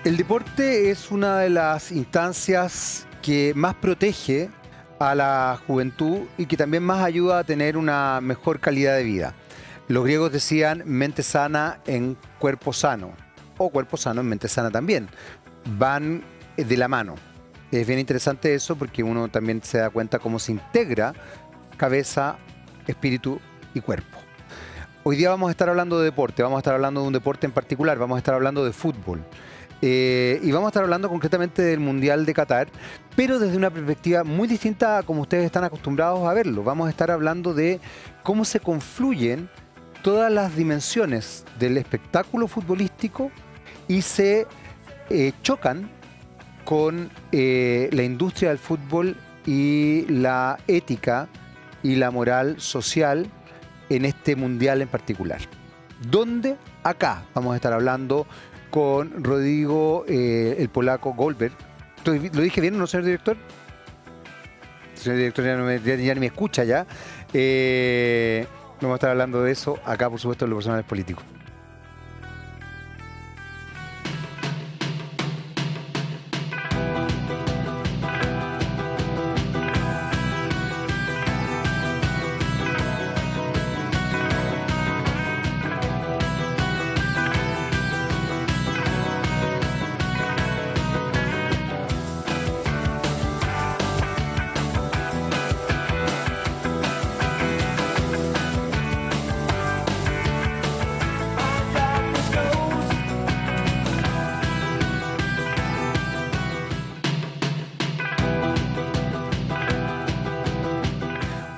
El deporte es una de las instancias que más protege a la juventud y que también más ayuda a tener una mejor calidad de vida. Los griegos decían mente sana en cuerpo sano, o cuerpo sano en mente sana también. Van de la mano. Es bien interesante eso porque uno también se da cuenta cómo se integra cabeza, espíritu y cuerpo. Hoy día vamos a estar hablando de deporte, vamos a estar hablando de un deporte en particular, vamos a estar hablando de fútbol. Y vamos a estar hablando concretamente del Mundial de Qatar, pero desde una perspectiva muy distinta a como ustedes están acostumbrados a verlo. Vamos a estar hablando de cómo se confluyen todas las dimensiones del espectáculo futbolístico y se chocan con la industria del fútbol y la ética y la moral social en este Mundial en particular. ¿Dónde? Acá vamos a estar hablando con Rodrigo, el polaco Goldberg. ¿Lo dije bien, no, señor director? El señor director ya ni me escucha ya. Vamos a estar hablando de eso acá, por supuesto, en los personales políticos.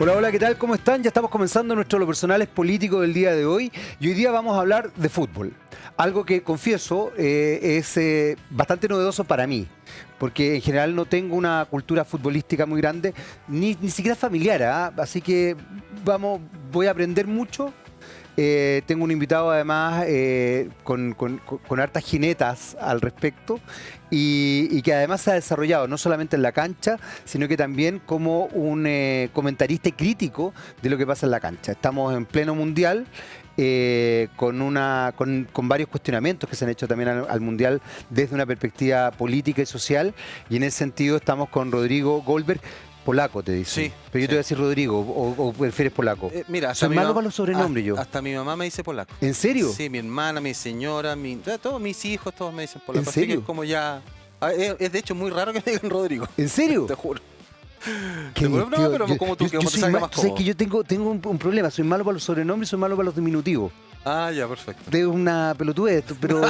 Hola, hola, ¿qué tal? ¿Cómo están? Ya estamos comenzando nuestro Lo Personal es Político del día de hoy y hoy día vamos a hablar de fútbol. Algo que, confieso, es bastante novedoso para mí, porque en general no tengo una cultura futbolística muy grande, ni siquiera familiar, ¿eh? Así que voy a aprender mucho. Tengo un invitado además con hartas jinetas al respecto y que además se ha desarrollado no solamente en la cancha, sino que también como un comentarista y crítico de lo que pasa en la cancha. Estamos en pleno mundial con varios cuestionamientos que se han hecho también al mundial desde una perspectiva política y social, y en ese sentido estamos con Rodrigo Goldberg. Polaco te dice. Sí. Pero yo te voy a decir Rodrigo, o prefieres polaco. Mira, soy malo para los sobrenombres yo. Hasta mi mamá me dice polaco. ¿En serio? Sí, mi hermana, mi señora, todos mis hijos, todos me dicen polaco. ¿En serio? Así que es como ya... Es de hecho muy raro que me digan Rodrigo. ¿En serio? Te juro. Te juro, no, pero como tú, que te salga más cómodo. Que yo tengo un problema. Soy malo para los sobrenombres y soy malo para los diminutivos. Ah, ya, perfecto. Es una pelotudez, pero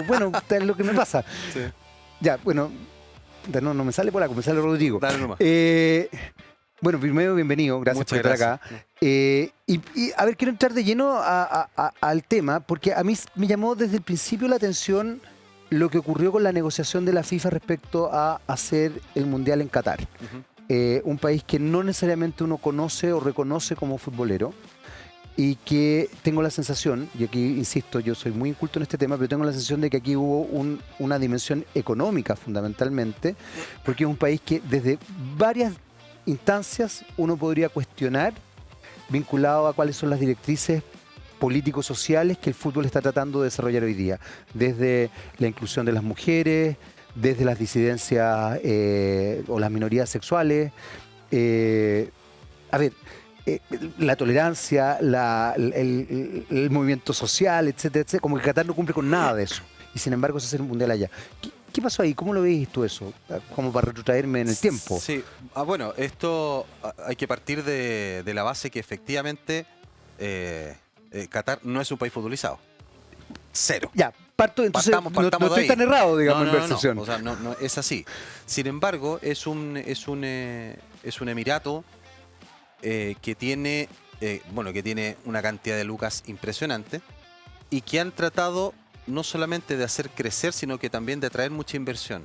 bueno, es lo que me pasa. Sí. Ya, bueno, no me sale polaco, me sale Rodrigo. Dale nomás. Bueno, primero, bienvenido, gracias por estar acá. Y a ver, quiero entrar de lleno al tema, porque a mí me llamó desde el principio la atención lo que ocurrió con la negociación de la FIFA respecto a hacer el Mundial en Qatar. Un país que no necesariamente uno conoce o reconoce como futbolero, y que tengo la sensación, y aquí insisto, yo soy muy inculto en este tema, pero tengo la sensación de que aquí hubo una dimensión económica fundamentalmente, porque es un país que desde varias instancias uno podría cuestionar, vinculado a cuáles son las directrices político-sociales que el fútbol está tratando de desarrollar hoy día, desde la inclusión de las mujeres, desde las disidencias o las minorías sexuales, la tolerancia, el movimiento social, etcétera, etcétera. Como que Qatar no cumple con nada de eso, y sin embargo se hace el mundial allá. ¿Qué pasó ahí? ¿Cómo lo veis tú eso? Como para retrotraerme en el tiempo. Sí, bueno, esto hay que partir de la base que efectivamente Qatar no es un país futbolizado. Cero. Ya, entonces partamos no estoy tan errado, digamos, en percepción. No, o sea, no, es así. Sin embargo, es un emirato que tiene una cantidad de lucas impresionante y que han tratado no solamente de hacer crecer, sino que también de atraer mucha inversión.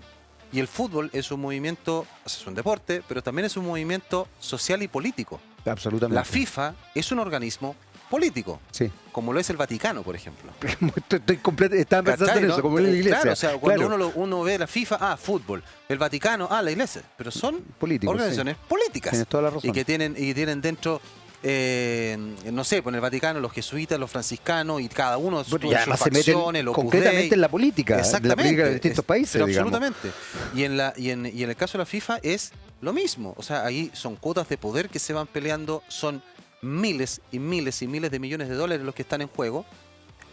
Y el fútbol es un movimiento, es un deporte, pero también es un movimiento social y político. Absolutamente. La FIFA es un organismo político, sí, como lo es el Vaticano, por ejemplo. Estaba pensando en eso, ¿no? Como en la iglesia. Claro, o sea, cuando uno ve la FIFA, fútbol. El Vaticano, la iglesia. Pero son políticos, organizaciones políticas. Tienes toda la razón. Y que tienen dentro no sé, pues en el Vaticano los jesuitas, los franciscanos y cada uno Bueno, y sus además se meten facciones, los concretamente en la política, exactamente, de distintos países, pero digamos. absolutamente. Y en el caso de la FIFA es lo mismo. O sea, ahí son cuotas de poder que se van peleando, son miles y miles y miles de millones de dólares los que están en juego,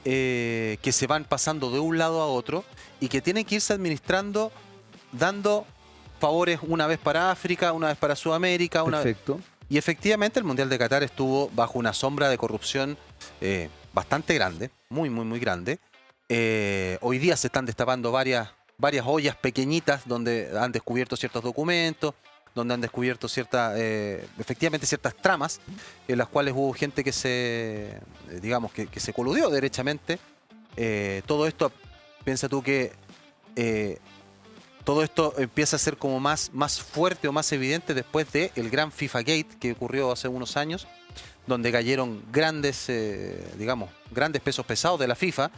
que se van pasando de un lado a otro y que tienen que irse administrando, dando favores una vez para África, una vez para Sudamérica, Perfecto. y efectivamente el Mundial de Qatar estuvo bajo una sombra de corrupción bastante grande, muy, muy, muy grande. Hoy día se están destapando varias ollas pequeñitas donde han descubierto ciertos documentos, donde han descubierto efectivamente ciertas tramas en las cuales hubo gente que digamos, que se coludió derechamente. Todo esto, piensa tú que todo esto empieza a ser como más fuerte o más evidente después del gran FIFA Gate que ocurrió hace unos años, donde cayeron grandes pesos pesados de la FIFA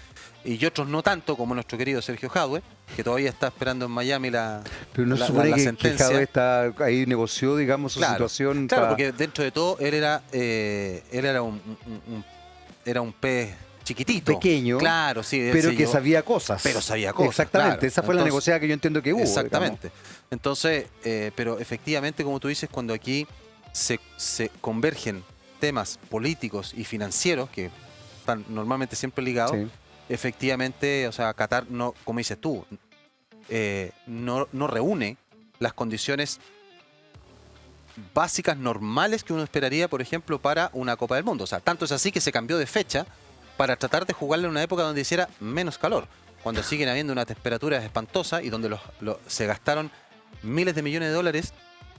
y otros no tanto, como nuestro querido Sergio Jadue, que todavía está esperando en Miami Pero no se la supone que sentencia. Jadwe está ahí, negoció, digamos, su situación. Claro, porque dentro de todo él era un pez chiquitito. Pequeño. Claro, sí. Pero que sabía cosas. Pero sabía cosas. Exactamente, claro. esa fue la negociada que yo entiendo que hubo. Exactamente. Digamos. Entonces, pero efectivamente, como tú dices, cuando aquí se convergen temas políticos y financieros, que están normalmente siempre ligados, Sí. efectivamente, o sea, Qatar, no, como dices tú, no reúne las condiciones básicas normales que uno esperaría, por ejemplo, para una Copa del Mundo. O sea, tanto es así que se cambió de fecha para tratar de jugarla en una época donde hiciera menos calor, cuando siguen habiendo una temperatura espantosa y donde se gastaron miles de millones de dólares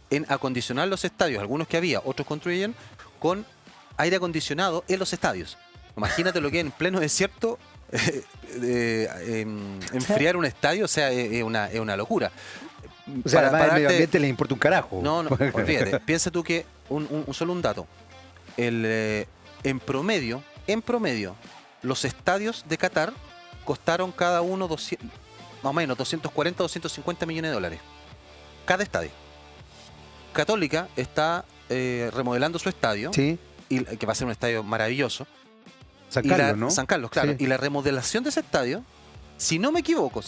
en acondicionar los estadios, algunos que había, otros construyen, con aire acondicionado en los estadios. Imagínate lo que es en pleno desierto enfriar un estadio, o sea, es una locura. O sea, además al medio ambiente les importa un carajo. No, olvídate. Piensa tú que, solo un dato, en promedio, los estadios de Qatar costaron cada uno más o menos 240, 250 millones de dólares. Cada estadio. Católica está remodelando su estadio, Sí. y que va a ser un estadio maravilloso. San Carlos, ¿no? San Carlos, claro. Sí. Y la remodelación de ese estadio, si no me equivoco,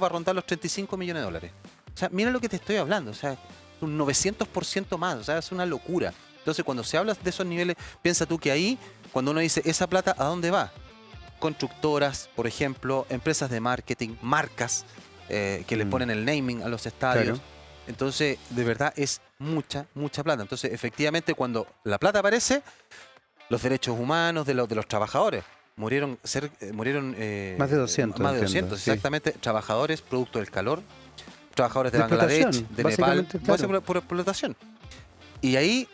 va a rondar los 35 millones de dólares. O sea, mira lo que te estoy hablando. O sea, un 900% más. O sea, es una locura. Entonces, cuando se habla de esos niveles, piensa tú que ahí, cuando uno dice, ¿esa plata a dónde va? Constructoras, por ejemplo, empresas de marketing, marcas que le ponen el naming a los estadios. Claro. Entonces, de verdad, es mucha, mucha plata. Entonces, efectivamente, cuando la plata aparece, los derechos humanos de los trabajadores murieron Más de 200. más de 200, entiendo, sí. exactamente, trabajadores producto del calor, trabajadores de De Bangladesh, explotación, de Nepal, básicamente, claro. por explotación. Y ahí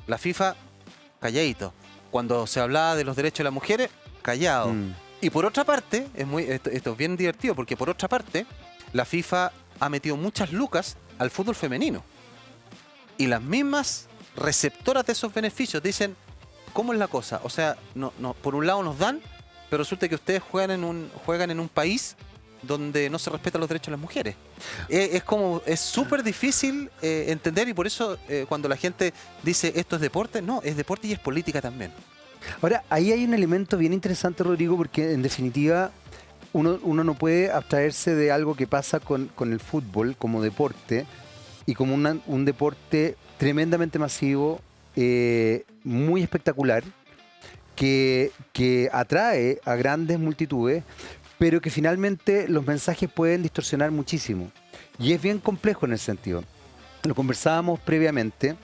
la FIFA, calladito. Cuando se hablaba de los derechos de las mujeres, callado. Y por otra parte, esto es bien divertido, porque por otra parte, la FIFA ha metido muchas lucas al fútbol femenino. Y las mismas receptoras de esos beneficios dicen, ¿cómo es la cosa? O sea, por un lado nos dan, pero resulta que ustedes juegan en un país donde no se respetan los derechos de las mujeres. Es súper difícil entender, y por eso cuando la gente dice esto es deporte, no, es deporte y es política también. Ahora, ahí hay un elemento bien interesante, Rodrigo, porque en definitiva uno no puede abstraerse de algo que pasa con el fútbol como deporte y como un deporte tremendamente masivo, muy espectacular, que atrae a grandes multitudes, pero que finalmente los mensajes pueden distorsionar muchísimo. Y es bien complejo en ese sentido. Lo conversábamos previamente.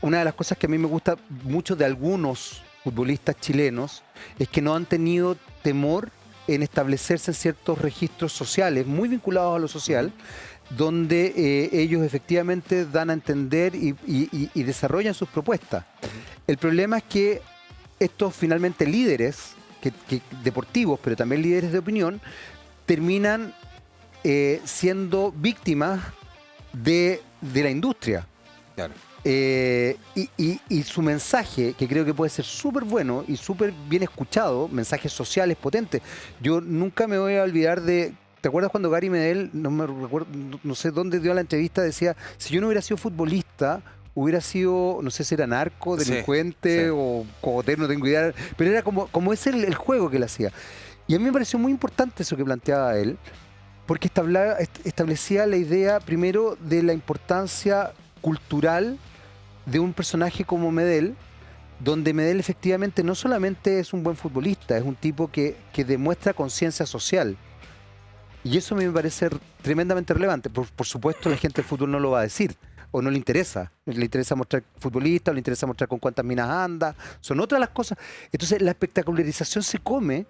Una de las cosas que a mí me gusta mucho de algunos futbolistas chilenos es que no han tenido temor en establecerse en ciertos registros sociales, muy vinculados a lo social, donde ellos efectivamente dan a entender y desarrollan sus propuestas. El problema es que estos finalmente líderes deportivos, pero también líderes de opinión, terminan siendo víctimas de la industria. Claro. Y su mensaje, que creo que puede ser súper bueno y súper bien escuchado, mensajes sociales potentes. Yo nunca me voy a olvidar de... ¿Te acuerdas cuando Gary Medel, no sé dónde dio la entrevista, decía, si yo no hubiera sido futbolista, hubiera sido, no sé si era narco, Sí, delincuente sí. o cogotero, no tengo idea, pero era como es el juego que él hacía. Y a mí me pareció muy importante eso que planteaba él, porque establecía la idea, primero, de la importancia cultural de un personaje como Medel, donde Medel efectivamente no solamente es un buen futbolista, es un tipo que demuestra conciencia social. Y eso a mí me parece tremendamente relevante. Por supuesto, la gente del fútbol no lo va a decir, o no le interesa. Le interesa mostrar futbolista, o le interesa mostrar con cuántas minas anda. Son otras las cosas. Entonces, la espectacularización se come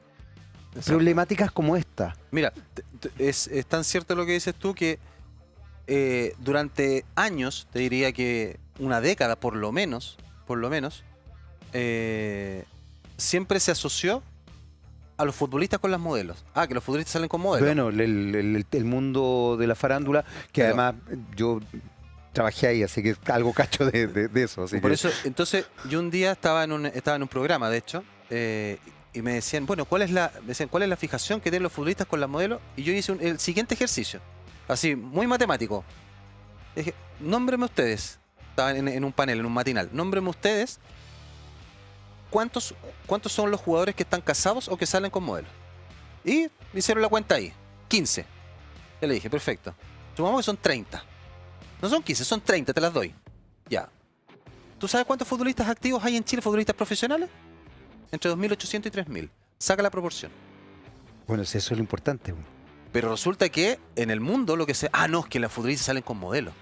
Exacto. problemáticas como esta. Mira, es tan cierto lo que dices tú que durante años, te diría que una década por lo menos, siempre se asoció a los futbolistas con las modelos. Ah, que los futbolistas salen con modelos. Bueno, el mundo de la farándula, que Pero- además yo trabajé ahí, así que algo cacho de eso. Así Por que- eso, entonces, yo un día estaba en un programa, de hecho, y me decían, bueno, ¿cuál es la fijación que tienen los futbolistas con las modelos? Y yo hice el siguiente ejercicio, así, muy matemático. Dije, nómbreme ustedes, estaba en un panel, en un matinal, nómbreme ustedes cuántos son los jugadores que están casados o que salen con modelos. Y me hicieron la cuenta ahí, 15. Yo le dije, perfecto. Sumamos que son 30. No son 15, son 30, te las doy. Ya. ¿Tú sabes cuántos futbolistas activos hay en Chile, futbolistas profesionales? Entre 2.800 y 3.000. Saca la proporción. Bueno, sí, eso es lo importante. Pero resulta que en el mundo lo que se... Ah, no, es que las futbolistas salen con modelos.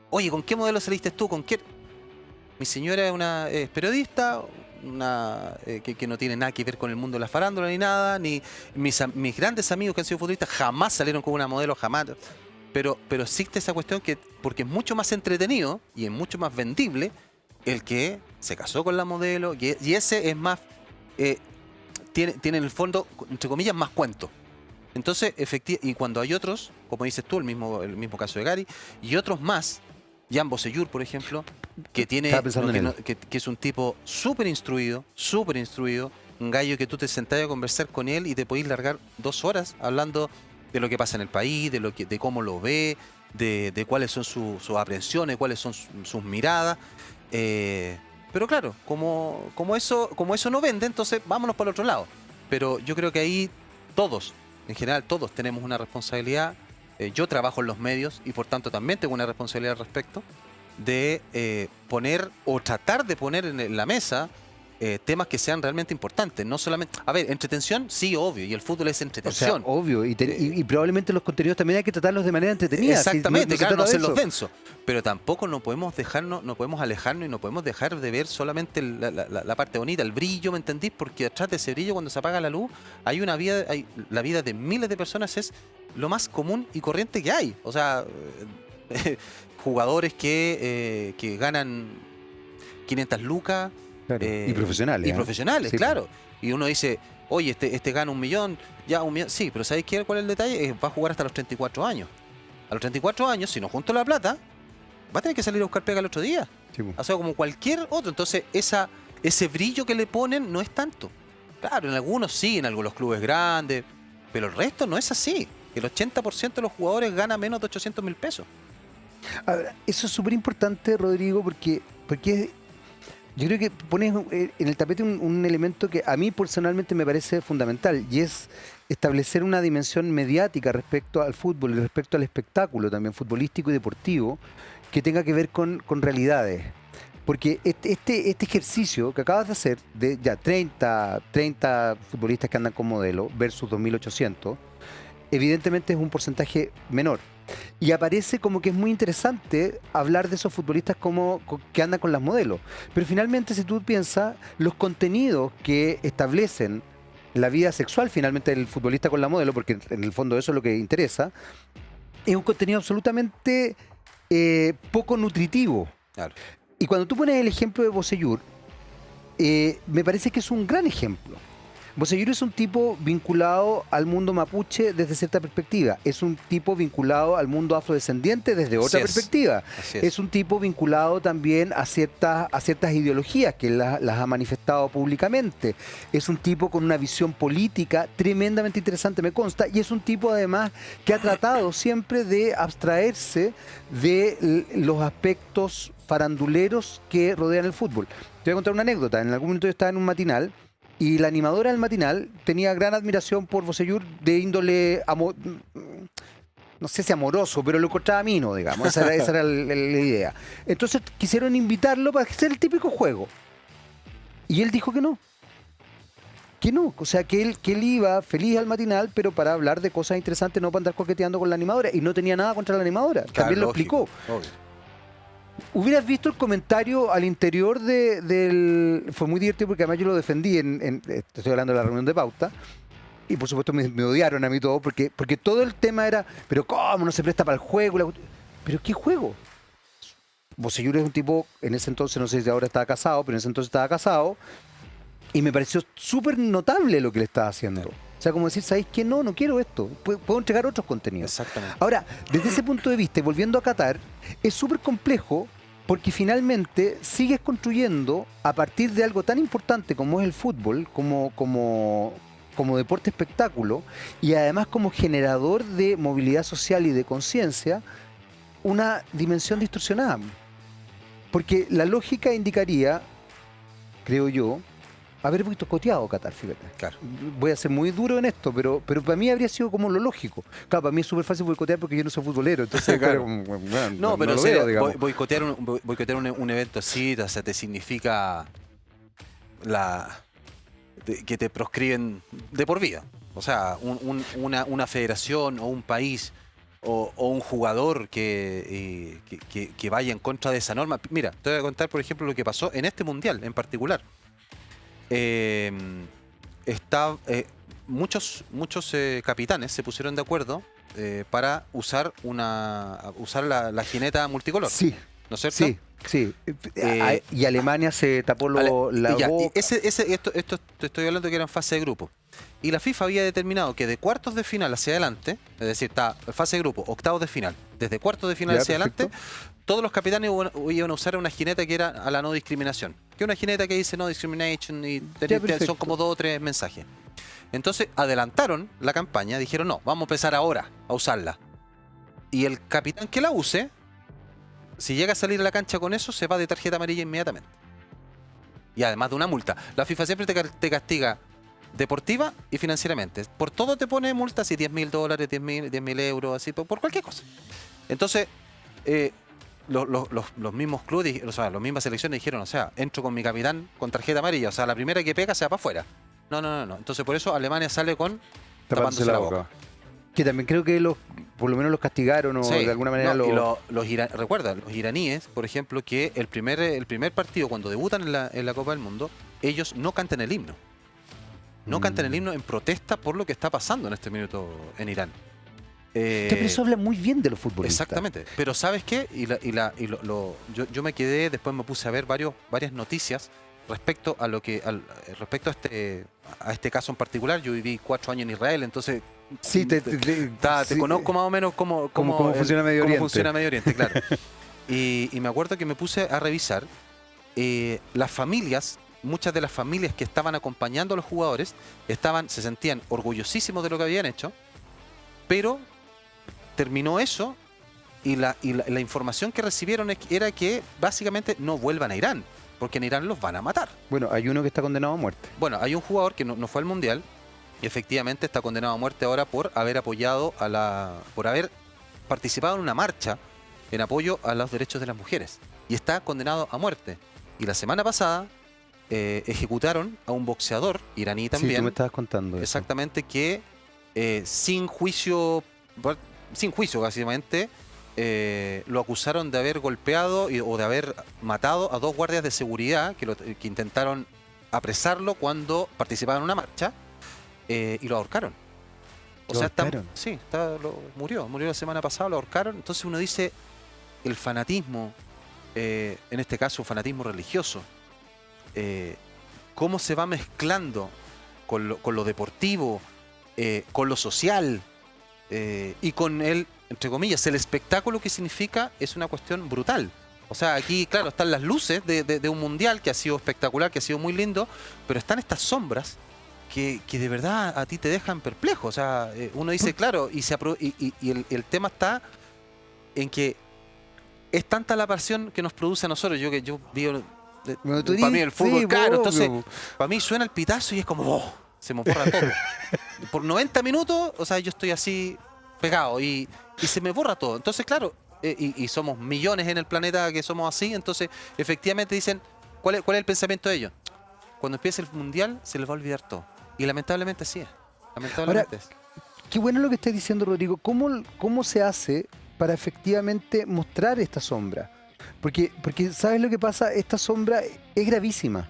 Oye, ¿con qué modelo saliste tú? ¿Con qué? Mi señora es una periodista, que no tiene nada que ver con el mundo de la farándula ni nada, ni mis grandes amigos que han sido futbolistas jamás salieron con una modelo, jamás. Pero existe esa cuestión que, porque es mucho más entretenido y es mucho más vendible el que se casó con la modelo y ese es más, tiene en el fondo, entre comillas, más cuento. Entonces, y cuando hay otros, como dices tú, el mismo caso de Gary, y otros más, Jan Bosellur, por ejemplo, que tiene Estaba pensando en él. que es un tipo súper instruido, un gallo que tú te sentás a conversar con él y te podéis largar 2 horas hablando de lo que pasa en el país, de cómo lo ve, de cuáles son sus aprehensiones, cuáles son sus miradas. Pero claro, como eso no vende, entonces vámonos para el otro lado. Pero yo creo que ahí todos, en general todos tenemos una responsabilidad. Yo trabajo en los medios y por tanto también tengo una responsabilidad al respecto de poner o tratar de poner en la mesa temas que sean realmente importantes. No solamente... A ver, entretención, sí, obvio, y el fútbol es O sea, entretención. obvio, y probablemente los contenidos también hay que tratarlos de manera entretenida. Exactamente, se claro, no trata de hacerlos eso. densos. Pero tampoco no podemos alejarnos y no podemos dejar de ver solamente la parte bonita, el brillo, ¿me entendís? Porque detrás de ese brillo, cuando se apaga la luz, hay una vida, la vida de miles de personas es lo más común y corriente que hay. O sea, jugadores que ganan 500 lucas. Claro, y profesionales. Y ¿eh? profesionales, Sí, claro. Y uno dice, oye, este gana 1 millón, ya 1 millón. Sí, pero ¿sabéis cuál es el detalle? Va a jugar hasta los 34 años. A los 34 años, si no junto la plata, va a tener que salir a buscar pega el otro día. Sí, po. O sea, como cualquier otro. Entonces, ese brillo que le ponen no es tanto. Claro, en algunos sí, en algunos clubes grandes, pero el resto no es así. El 80% de los jugadores gana menos de 800.000 pesos. Ahora, eso es súper importante, Rodrigo, porque yo creo que pones en el tapete un elemento que a mí personalmente me parece fundamental, y es establecer una dimensión mediática respecto al fútbol y respecto al espectáculo también futbolístico y deportivo que tenga que ver con realidades. Porque este ejercicio que acabas de hacer, de ya 30 futbolistas que andan con modelo versus 2.800, evidentemente es un porcentaje menor. Y aparece como que es muy interesante hablar de esos futbolistas que andan con las modelos. Pero finalmente, si tú piensas, los contenidos que establecen la vida sexual finalmente del futbolista con la modelo, porque en el fondo eso es lo que interesa, es un contenido absolutamente poco nutritivo. Claro. Y cuando tú pones el ejemplo de Bosellur, me parece que es un gran ejemplo. Bocellur es un tipo vinculado al mundo mapuche desde cierta perspectiva. Es un tipo vinculado al mundo afrodescendiente desde otra perspectiva. Es un tipo vinculado también a ciertas ideologías que las ha manifestado públicamente. Es un tipo con una visión política tremendamente interesante, me consta, y es un tipo además que ha tratado siempre de abstraerse de los aspectos faranduleros que rodean el fútbol. Te voy a contar una anécdota. En algún momento yo estaba en un matinal y la animadora del matinal tenía gran admiración por Bocellur de índole, no sé si amoroso, pero lo encontraba amino, digamos. Esa era la idea. Entonces quisieron invitarlo para hacer el típico juego. Y él dijo que no. Que no, o sea, que él iba feliz al matinal, pero para hablar de cosas interesantes, no para andar coqueteando con la animadora. Y no tenía nada contra la animadora. Claro, también lo explicó. Obvio. ¿Hubieras visto el comentario al interior del...? Fue muy divertido porque además yo lo defendí estoy hablando de la reunión de pauta, y por supuesto me odiaron a mí todo, porque todo el tema era, pero ¿cómo no se presta para el juego? ¿Pero qué juego? Bocellur es un tipo, en ese entonces, no sé si ahora estaba casado, pero en ese entonces estaba casado, y me pareció súper notable lo que le estaba haciendo. O sea, como decir, ¿sabéis qué? No quiero esto. Puedo entregar otros contenidos. Exactamente. Ahora, desde ese punto de vista, y volviendo a Qatar, es súper complejo porque finalmente sigues construyendo a partir de algo tan importante como es el fútbol, como deporte espectáculo, y además como generador de movilidad social y de conciencia, una dimensión distorsionada. Porque la lógica indicaría, creo yo, haber boicoteado Qatar, fíjate. Claro. Voy a ser muy duro en esto, pero para mí habría sido como lo lógico. Claro, para mí es súper fácil boicotear porque yo no soy futbolero, entonces claro. Bueno, no, pero no veo, boicotear un evento así, o sea, te significa que te proscriben de por vida. O sea, una federación o un país o un jugador que vaya en contra de esa norma. Mira, te voy a contar, por ejemplo, lo que pasó en este mundial en particular. Muchos capitanes se pusieron de acuerdo para usar la jineta multicolor. Sí. ¿No es cierto? Sí. Y Alemania se tapó la boca. Esto te estoy hablando que era en fase de grupo. Y la FIFA había determinado que de cuartos de final hacia adelante, es decir, está fase de grupo, octavos de final, desde cuartos de final hacia adelante, todos los capitanes iban a usar una jineta que era a la no discriminación. Que es una jineta que dice no discrimination y son como 2 o 3 mensajes. Entonces adelantaron la campaña, dijeron no, vamos a empezar ahora a usarla. Y el capitán que la use, si llega a salir a la cancha con eso, se va de tarjeta amarilla inmediatamente. Y además de una multa. La FIFA siempre te castiga deportiva y financieramente. Por todo te pone multas, así $10.000, $10.000 euros, así, por cualquier cosa. Entonces, los mismos clubes, o sea, las mismas selecciones dijeron, o sea, entro con mi capitán con tarjeta amarilla, o sea, la primera que pega se va para afuera. No. Entonces, por eso Alemania sale con tapándose la boca. Que también creo que por lo menos los castigaron o sí, de alguna manera recuerda, los iraníes, por ejemplo, que el primer partido, cuando debutan en la Copa del Mundo, ellos no cantan el himno. No cantan el himno en protesta por lo que está pasando en este minuto en Irán. Pero eso habla muy bien de los futbolistas. Exactamente. Pero ¿sabes qué? Yo me quedé, después me puse a ver varias noticias respecto a este caso en particular. Yo viví 4 años en Israel, entonces sí, te conozco más o menos cómo funciona Medio Oriente. Cómo funciona Medio Oriente, claro. y me acuerdo que me puse a revisar las familias. Muchas de las familias que estaban acompañando a los jugadores se sentían orgullosísimos de lo que habían hecho, pero terminó eso y la información que recibieron era que básicamente no vuelvan a Irán, porque en Irán los van a matar. Bueno, hay uno que está condenado a muerte. Bueno, hay un jugador que no fue al Mundial y efectivamente está condenado a muerte ahora por haber apoyado por haber participado en una marcha en apoyo a los derechos de las mujeres. Y está condenado a muerte. Y la semana pasada ejecutaron a un boxeador iraní también. Sí, tú me estabas contando. Exactamente, que sin juicio básicamente, lo acusaron de haber golpeado o de haber matado a 2 guardias de seguridad que intentaron apresarlo cuando participaba en una marcha y lo ahorcaron. Murió la semana pasada, lo ahorcaron. Entonces uno dice, el fanatismo, en este caso fanatismo religioso, cómo se va mezclando con lo deportivo, con lo social y con el, entre comillas, el espectáculo que significa es una cuestión brutal. O sea, aquí, claro, están las luces de un mundial que ha sido espectacular, que ha sido muy lindo, pero están estas sombras que de verdad a ti te dejan perplejo. O sea, uno dice, claro, y el tema está en que es tanta la pasión que nos produce a nosotros. Yo digo, para mí el fútbol, sí, claro, entonces, obvio. para mí suena el pitazo y es como, oh, se me borra todo. Por 90 minutos, o sea, yo estoy así pegado y se me borra todo. Entonces, claro, y somos millones en el planeta que somos así, entonces, efectivamente dicen, ¿cuál es el pensamiento de ellos? Cuando empiece el mundial, se les va a olvidar todo. Y lamentablemente sí es. Lamentablemente es. Qué bueno lo que estás diciendo, Rodrigo. ¿Cómo se hace para efectivamente mostrar esta sombra? Porque ¿sabes lo que pasa? Esta sombra es gravísima.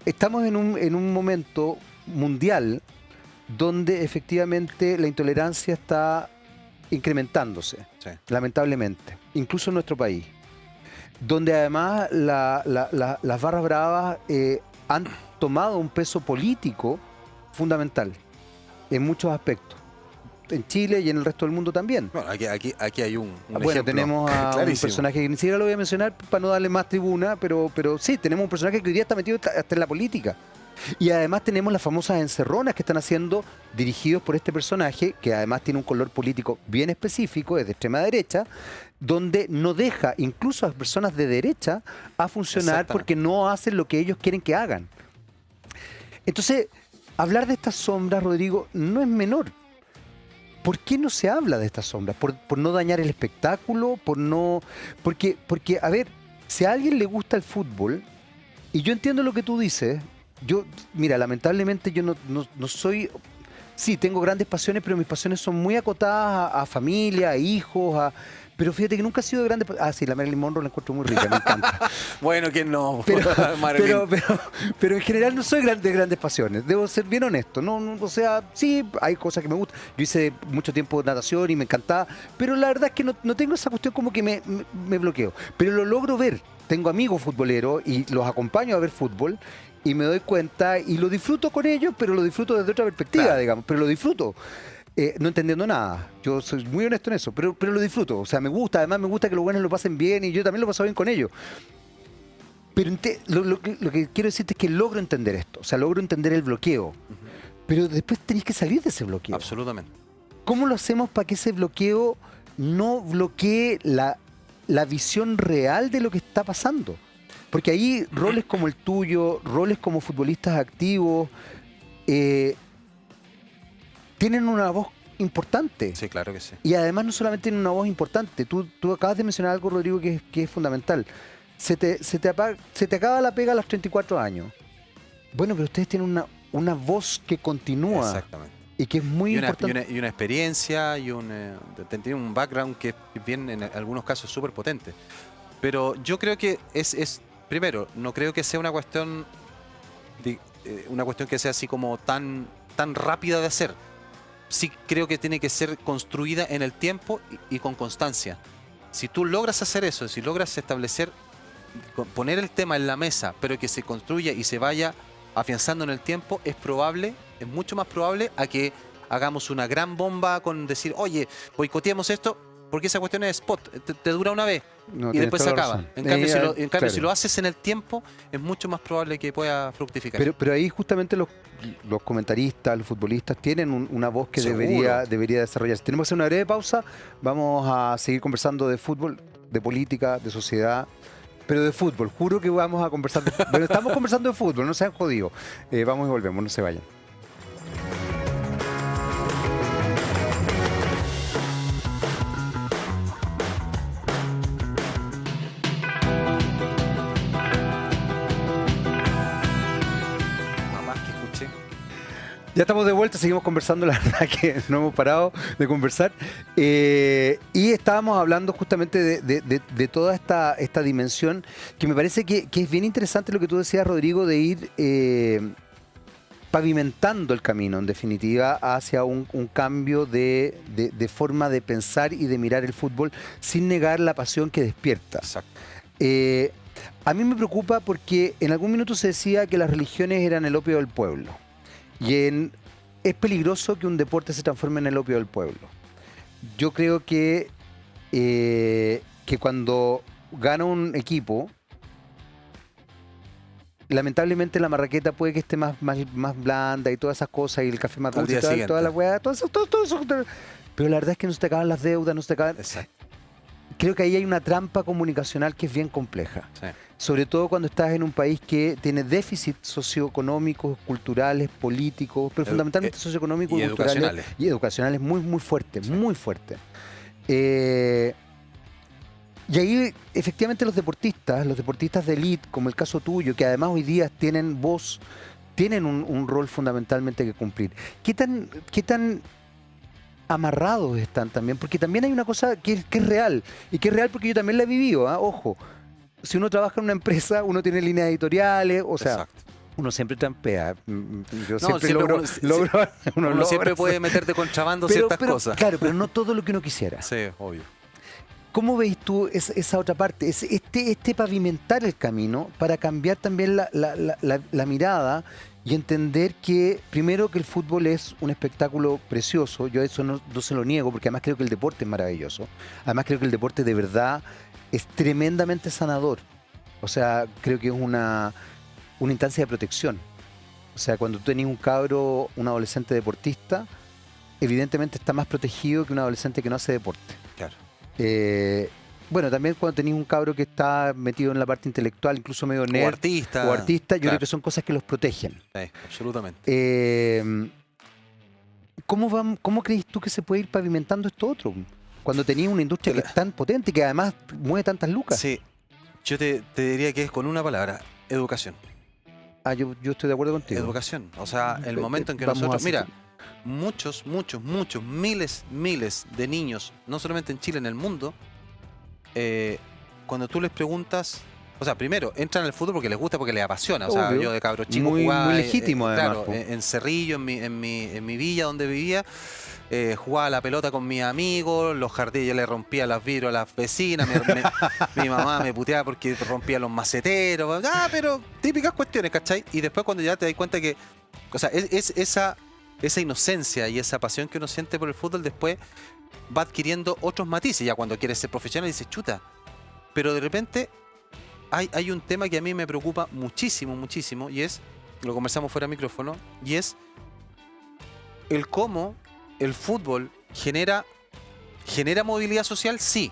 Estamos en un momento mundial donde efectivamente la intolerancia está incrementándose, Sí. lamentablemente, incluso en nuestro país. Donde además las barras bravas han tomado un peso político fundamental en muchos aspectos. En Chile y en el resto del mundo también. Bueno, aquí hay un Bueno, ejemplo tenemos a un clarísimo. personaje que ni siquiera lo voy a mencionar para no darle más tribuna, pero sí, tenemos un personaje que hoy día está metido hasta en la política. Y además tenemos las famosas encerronas que están haciendo dirigidos por este personaje, que además tiene un color político bien específico, es de extrema derecha, donde no deja incluso a personas de derecha a funcionar porque no hacen lo que ellos quieren que hagan. Entonces, hablar de estas sombras, Rodrigo, no es menor. ¿Por qué no se habla de estas sombras? ¿Por no dañar el espectáculo? Porque, a ver, si a alguien le gusta el fútbol, y yo entiendo lo que tú dices, mira, lamentablemente yo no soy... Sí, tengo grandes pasiones, pero mis pasiones son muy acotadas a familia, a hijos, pero fíjate que nunca ha sido de grandes... Ah, sí, la Marilyn Monroe la encuentro muy rica, me encanta. Bueno, ¿quién no? Pero en general no soy de grandes pasiones, debo ser bien honesto. O sea, sí, hay cosas que me gustan. Yo hice mucho tiempo natación y me encantaba, pero la verdad es que no tengo esa cuestión como que me bloqueo. Pero lo logro ver. Tengo amigos futboleros y los acompaño a ver fútbol y me doy cuenta y lo disfruto con ellos, pero lo disfruto desde otra perspectiva, claro, digamos, pero lo disfruto. No entendiendo nada. Yo soy muy honesto en eso, pero lo disfruto. O sea, me gusta, además me gusta que los buenos lo pasen bien y yo también lo paso bien con ellos. Pero lo que quiero decirte es que logro entender esto. O sea, logro entender el bloqueo. Pero después tenés que salir de ese bloqueo. Absolutamente. ¿Cómo lo hacemos para que ese bloqueo no bloquee la visión real de lo que está pasando? Porque ahí roles como el tuyo, roles como futbolistas activos, tienen una voz importante. Sí, claro que sí. Y además no solamente tienen una voz importante. Tú acabas de mencionar algo, Rodrigo, que es fundamental. Se te acaba la pega a los 34 años. Bueno, pero ustedes tienen una voz que continúa. Exactamente. Y que es muy importante. Y una experiencia y tiene un background que es bien, en algunos casos, súper potente. Pero yo creo que primero, no creo que sea una cuestión que sea así como tan rápida de hacer. Sí creo que tiene que ser construida en el tiempo y con constancia. Si tú logras hacer eso, si logras establecer, poner el tema en la mesa, pero que se construya y se vaya afianzando en el tiempo, es mucho más probable a que hagamos una gran bomba con decir, oye, boicoteamos esto, porque esa cuestión es spot, te dura una vez y después se acaba. En cambio, claro, si lo haces en el tiempo, es mucho más probable que pueda fructificar. Pero ahí justamente los comentaristas, los futbolistas tienen una voz que debería desarrollarse. Tenemos que hacer una breve pausa, vamos a seguir conversando de fútbol, de política, de sociedad, pero de fútbol. Juro que vamos a conversar. Bueno, estamos conversando de fútbol, no sean jodidos. Vamos y volvemos, no se vayan. Ya estamos de vuelta, seguimos conversando, la verdad que no hemos parado de conversar. Y estábamos hablando justamente de toda esta dimensión, que me parece que es bien interesante lo que tú decías, Rodrigo, de ir pavimentando el camino, en definitiva, hacia un cambio de forma de pensar y de mirar el fútbol sin negar la pasión que despierta. Exacto. A mí me preocupa porque en algún minuto se decía que las religiones eran el opio del pueblo. Es peligroso que un deporte se transforme en el opio del pueblo. Yo creo que cuando gana un equipo, lamentablemente la marraqueta puede que esté más blanda y todas esas cosas, y el café más dulce y toda la weá, todo eso. Pero la verdad es que no se te acaban las deudas, no se te acaban. Exacto. Creo que ahí hay una trampa comunicacional que es bien compleja. Sí. Sobre todo cuando estás en un país que tiene déficits socioeconómicos, culturales, políticos, pero fundamentalmente socioeconómicos y culturales educacionales. Y educacionales muy fuertes, Sí. muy fuertes. Y ahí, efectivamente, los deportistas de élite, como el caso tuyo, que además hoy día tienen voz, tienen un rol fundamentalmente que cumplir. ¿Qué tan amarrados están también? Porque también hay una cosa que es real, y que es real porque yo también la he vivido, ojo. Si uno trabaja en una empresa, uno tiene líneas editoriales, o sea, Exacto. uno siempre trampea. Yo No, siempre siempre logro uno siempre puede meter de contrabando ciertas cosas. Claro, pero no todo lo que uno quisiera. Sí, obvio. ¿Cómo veis tú esa otra parte? Este pavimentar el camino para cambiar también la mirada y entender que, primero, que el fútbol es un espectáculo precioso. Yo eso no se lo niego, porque además creo que el deporte es maravilloso. Además creo que el deporte de verdad es tremendamente sanador. O sea, creo que es una instancia de protección. O sea, cuando tú tenés un adolescente deportista, evidentemente está más protegido que un adolescente que no hace deporte. Claro. Bueno, también cuando tenés un cabro que está metido en la parte intelectual, incluso medio nerd, O artista. yo creo que son cosas que los protegen. Sí, absolutamente. ¿Cómo crees tú que se puede ir pavimentando esto otro? Cuando tenías una industria que es tan potente y que además mueve tantas lucas. Sí, yo te diría que es con una palabra: educación. Yo estoy de acuerdo contigo. Educación. O sea, el momento en que Vamos nosotros... a Mira, muchos, miles de niños, no solamente en Chile, en el mundo, cuando tú les preguntas... O sea, primero, entran al fútbol porque les gusta, porque les apasiona. O sea, Obvio. yo de cabro chico Muy jugaba... legítimo, además. Claro, en Cerrillo, en mi villa donde vivía, jugaba a la pelota con mis amigos, los jardines, yo le rompía los vidrios a las vecinas, mi mamá me puteaba porque rompía los maceteros. Pero típicas cuestiones, ¿cachai? Y después cuando ya te das cuenta que... O sea, esa inocencia y esa pasión que uno siente por el fútbol después va adquiriendo otros matices. Ya cuando quieres ser profesional dices, chuta. Pero de repente hay un tema que a mí me preocupa muchísimo, y es, lo conversamos fuera de micrófono, y es el cómo el fútbol genera movilidad social, sí,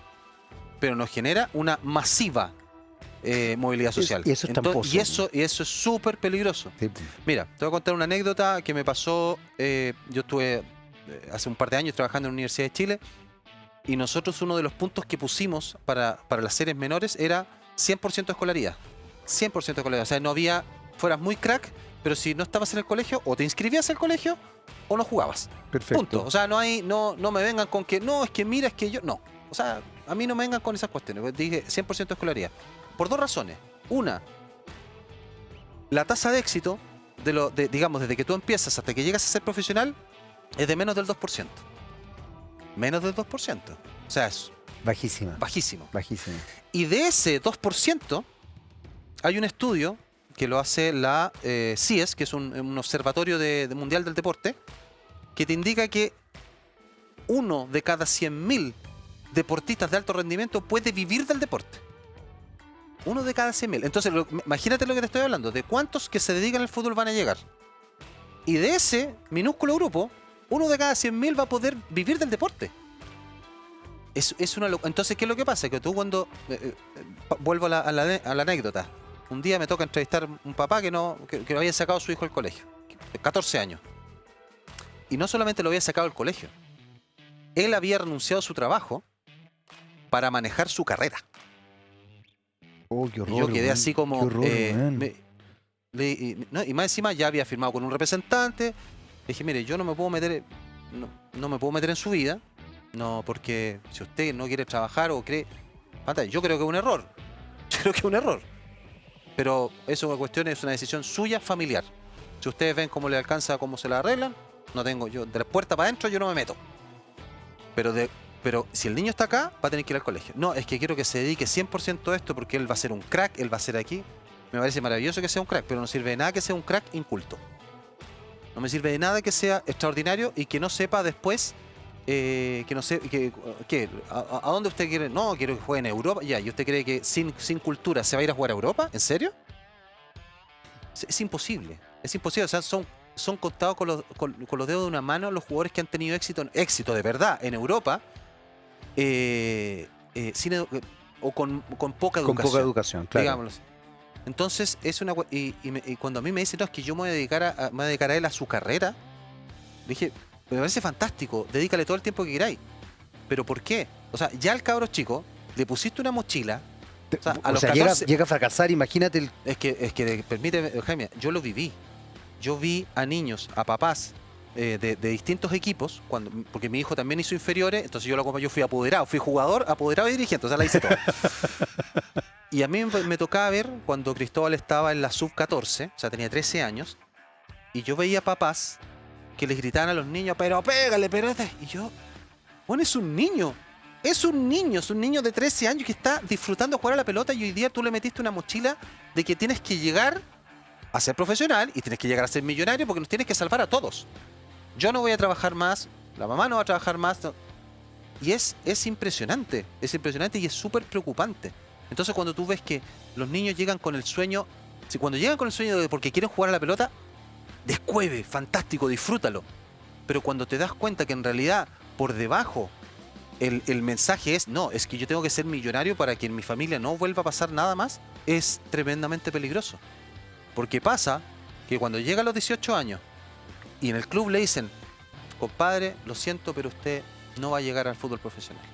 pero nos genera una masiva movilidad social. Y eso es tramposo. Y eso es súper peligroso. Sí. Mira, te voy a contar una anécdota que me pasó. Yo estuve hace un par de años trabajando en la Universidad de Chile, y nosotros uno de los puntos que pusimos para las series menores era 100% escolaridad. 100% escolaridad. O sea, no había, fueras muy crack, pero si no estabas en el colegio, o te inscribías al colegio o no jugabas. Perfecto. Punto. O sea, no me vengan con que, no, es que mira, es que yo... No. O sea, a mí no me vengan con esas cuestiones. Dije 100% escolaridad. Por dos razones. Una, la tasa de éxito, digamos, desde que tú empiezas hasta que llegas a ser profesional, es de menos del 2%. Menos del 2%. O sea, es Bajísima. bajísimo. Bajísima. Y de ese 2%, hay un estudio que lo hace la CIES, que es un observatorio mundial del deporte, que te indica que 1 de cada 100.000 deportistas de alto rendimiento puede vivir del deporte. 1 de cada 100.000. Entonces, imagínate lo que te estoy hablando, de cuántos que se dedican al fútbol van a llegar. Y de ese minúsculo grupo, 1 de cada 100.000 va a poder vivir del deporte. Es una locura. Entonces, ¿qué es lo que pasa? Que tú cuando... vuelvo a la anécdota. Un día me toca entrevistar a un papá que había sacado a su hijo del colegio. De 14 años. Y no solamente lo había sacado del colegio. Él había renunciado a su trabajo para manejar su carrera. Oh, qué horror. Y yo quedé así como... Qué horror, y más encima ya había firmado con un representante. Le dije, mire, yo no me puedo meter... No me puedo meter en su vida. No, porque si usted no quiere trabajar o cree... Yo creo que es un error. Yo creo que es un error. Pero eso es una cuestión, es una decisión suya, familiar. Si ustedes ven cómo le alcanza, cómo se la arreglan, no tengo yo, de la puerta para adentro yo no me meto. Pero si el niño está acá, va a tener que ir al colegio. No, es que quiero que se dedique 100% a esto porque él va a ser un crack, él va a ser aquí. Me parece maravilloso que sea un crack, pero no sirve de nada que sea un crack inculto. No me sirve de nada que sea extraordinario y que no sepa después, que no sé, ¿a dónde usted quiere? No, quiero que juegue en Europa. Ya, ¿y usted cree que sin cultura se va a ir a jugar a Europa? ¿En serio? Es imposible. Es imposible. O sea, son contados con los dedos de una mano los jugadores que han tenido éxito de verdad en Europa, sin o con poca educación. Con poca educación, claro. Digámoslo así. Entonces, y cuando a mí me dicen, no, es que yo me voy a dedicar a él a su carrera, le dije, me parece fantástico, dedícale todo el tiempo que queráis. ¿Pero por qué? O sea, ya al cabro chico le pusiste una mochila. O sea, a los 14, llega a fracasar, imagínate. Es que permíteme, Jaime, yo lo viví. Yo vi a niños, a papás de distintos equipos, porque mi hijo también hizo inferiores, entonces yo fui apoderado, fui jugador, apoderado y dirigente, o sea, la hice todo. Y a mí me tocaba ver cuando Cristóbal estaba en la sub-14, o sea, tenía 13 años, y yo veía papás que les gritaban a los niños, pero pégale, pero... Y yo, bueno, es un niño de 13 años que está disfrutando jugar a la pelota y hoy día tú le metiste una mochila de que tienes que llegar a ser profesional y tienes que llegar a ser millonario porque nos tienes que salvar a todos. Yo no voy a trabajar más, la mamá no va a trabajar más. No. Y es impresionante y es súper preocupante. Entonces cuando tú ves que los niños llegan con el sueño, cuando llegan con el sueño de porque quieren jugar a la pelota, descueve, fantástico, disfrútalo. Pero cuando te das cuenta que en realidad por debajo el mensaje es, no, es que yo tengo que ser millonario para que en mi familia no vuelva a pasar nada más, es tremendamente peligroso. Porque pasa que cuando llega a los 18 años y en el club le dicen, compadre, lo siento, pero usted no va a llegar al fútbol profesional.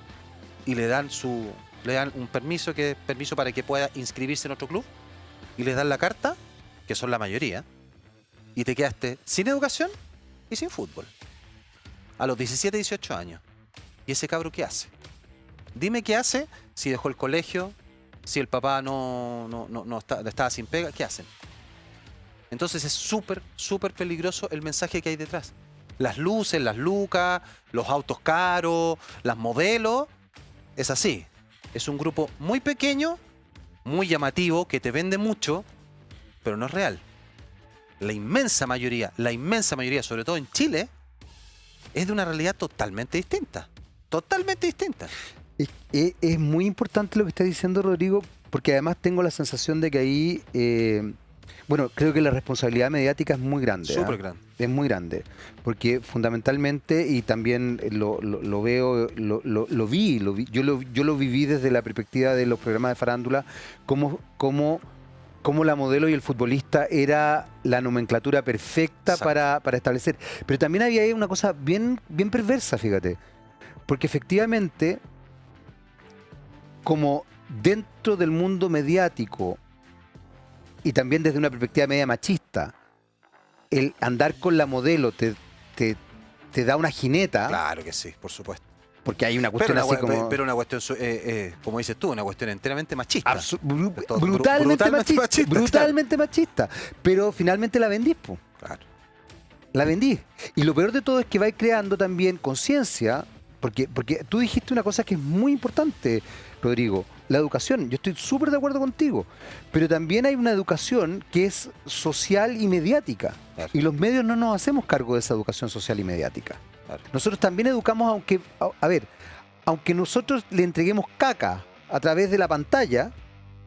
Y le dan un permiso para que pueda inscribirse en otro club y les dan la carta, que son la mayoría, y te quedaste sin educación y sin fútbol. A los 17, 18 años. ¿Y ese cabro qué hace? Dime qué hace si dejó el colegio, si el papá estaba sin pega, ¿qué hacen? Entonces es súper, súper peligroso el mensaje que hay detrás. Las luces, las lucas, los autos caros, las modelos, es así. Es un grupo muy pequeño, muy llamativo, que te vende mucho, pero no es real. La inmensa mayoría, sobre todo en Chile, es de una realidad totalmente distinta. Totalmente distinta. Es muy importante lo que está diciendo Rodrigo, porque además tengo la sensación de que ahí, bueno, creo que la responsabilidad mediática es muy grande. Súper grande. Es muy grande, porque fundamentalmente, y también lo veo, lo vi, yo lo viví desde la perspectiva de los programas de farándula, cómo la modelo y el futbolista era la nomenclatura perfecta para establecer. Pero también había ahí una cosa bien perversa, fíjate. Porque efectivamente, como dentro del mundo mediático y también desde una perspectiva media machista, el andar con la modelo te da una jineta. Claro que sí, por supuesto. Porque hay una cuestión así como... Pero una cuestión, como dices tú, una cuestión enteramente machista. Brutalmente machista. Brutalmente machista. Pero finalmente la vendís, po. Claro. La vendís. Y lo peor de todo es que vais creando también conciencia, porque tú dijiste una cosa que es muy importante, Rodrigo, la educación. Yo estoy súper de acuerdo contigo. Pero también hay una educación que es social y mediática. Claro. Y los medios no nos hacemos cargo de esa educación social y mediática. Claro. Nosotros también educamos, aunque nosotros le entreguemos caca a través de la pantalla,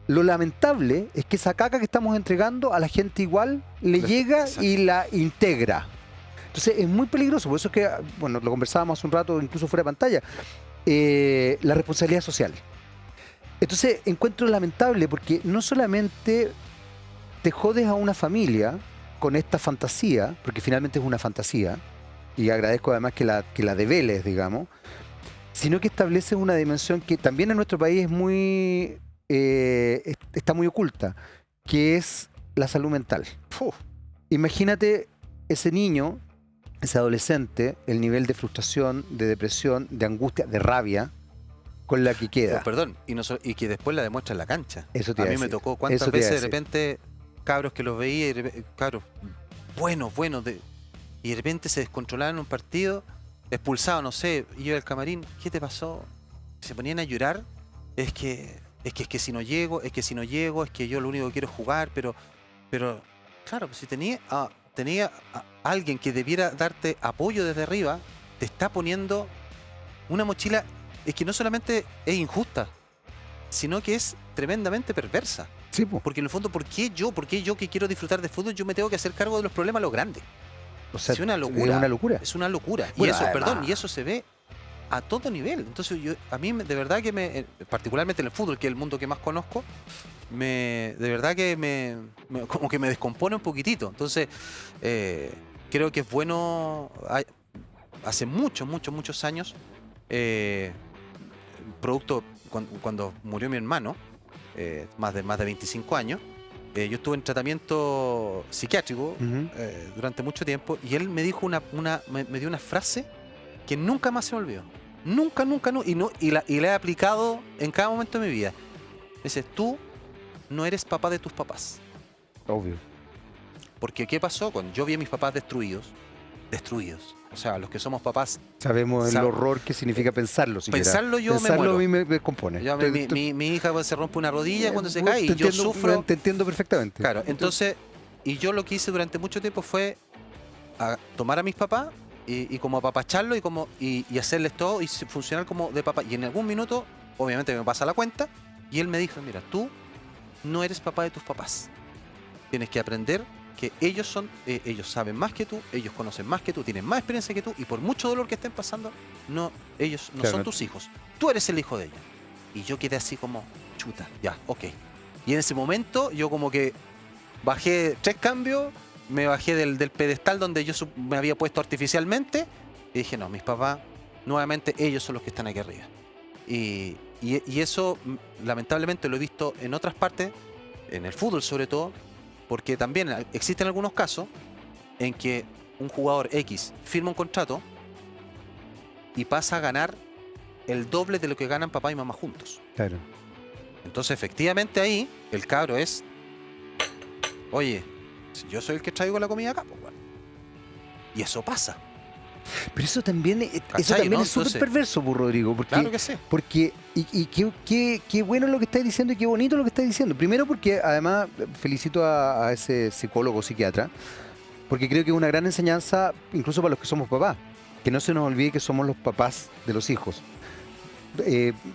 lo lamentable es que esa caca que estamos entregando a la gente igual le llega y la integra. Entonces es muy peligroso, por eso es que, bueno, lo conversábamos hace un rato, incluso fuera de pantalla, la responsabilidad social. Entonces encuentro lamentable porque no solamente te jodes a una familia con esta fantasía, porque finalmente es una fantasía, y agradezco además que la develes, digamos, sino que estableces una dimensión que también en nuestro país es muy está muy oculta, que es la salud mental. Imagínate ese niño, ese adolescente, el nivel de frustración, de depresión, de angustia, de rabia con la que queda. Perdón, y que después la demuestra en la cancha. Eso te a iba mí a me decir. tocó cuántas veces de repente cabros que los veía, cabros buenos, y de repente se descontrolaban en un partido, expulsados, no sé, y yo al camarín, ¿qué te pasó? Se ponían a llorar, es que si no llego, es que yo lo único que quiero es jugar, pero claro, pues si tenía, alguien que debiera darte apoyo desde arriba, te está poniendo una mochila. Es que no solamente es injusta, sino que es tremendamente perversa. Sí, po. Porque en el fondo, ¿por qué yo que quiero disfrutar de fútbol, yo me tengo que hacer cargo de los problemas a los grandes? O sea, Es una locura. Es una locura. Es una locura. Bueno, y eso, además, perdón, y eso se ve a todo nivel. Entonces, a mí de verdad que particularmente en el fútbol, que es el mundo que más conozco, de verdad que como que me descompone un poquitito. Entonces, creo que es bueno. Hace muchos años, producto cuando murió mi hermano, más de 25 años, yo estuve en tratamiento psiquiátrico durante mucho tiempo, y él me dijo me dio una frase que nunca más se me olvidó. Nunca, y la he aplicado en cada momento de mi vida. Dice, tú no eres papá de tus papás. Obvio. Porque ¿qué pasó? Cuando yo vi a mis papás destruidos. O sea, los que somos papás... Sabemos el horror que significa pensarlo. Pensarlo yo pensarlo me muero. a mí me descompone. Mi hija se rompe una rodilla cuando se cae y yo sufro. Te entiendo perfectamente. Claro, entonces, y yo lo que hice durante mucho tiempo fue tomar a mis papás y como apapacharlo y hacerles todo y funcionar como de papá. Y en algún minuto, obviamente me pasa la cuenta, y él me dijo, mira, tú no eres papá de tus papás. Tienes que aprender que ellos saben más que tú, ellos conocen más que tú, tienen más experiencia que tú, y por mucho dolor que estén pasando, ellos no son tus hijos. Tú eres el hijo de ellos. Y yo quedé así como, chuta, ya, ok. Y en ese momento yo como que bajé 3 cambios, me bajé del pedestal donde yo me había puesto artificialmente, y dije, no, mis papás, nuevamente ellos son los que están aquí arriba. Y eso, lamentablemente, lo he visto en otras partes, en el fútbol sobre todo, porque también existen algunos casos en que un jugador X firma un contrato y pasa a ganar el doble de lo que ganan papá y mamá juntos. Claro. Entonces, efectivamente, ahí el cabro es, oye, si yo soy el que traigo la comida acá, pues bueno. Y eso pasa. Pero eso también, ¿no? es súper perverso, pues, Rodrigo. Porque, claro que sí. Porque, qué bueno lo que estás diciendo y qué bonito lo que estás diciendo. Primero porque, además, felicito a ese psicólogo, psiquiatra, porque creo que es una gran enseñanza, incluso para los que somos papás. Que no se nos olvide que somos los papás de los hijos.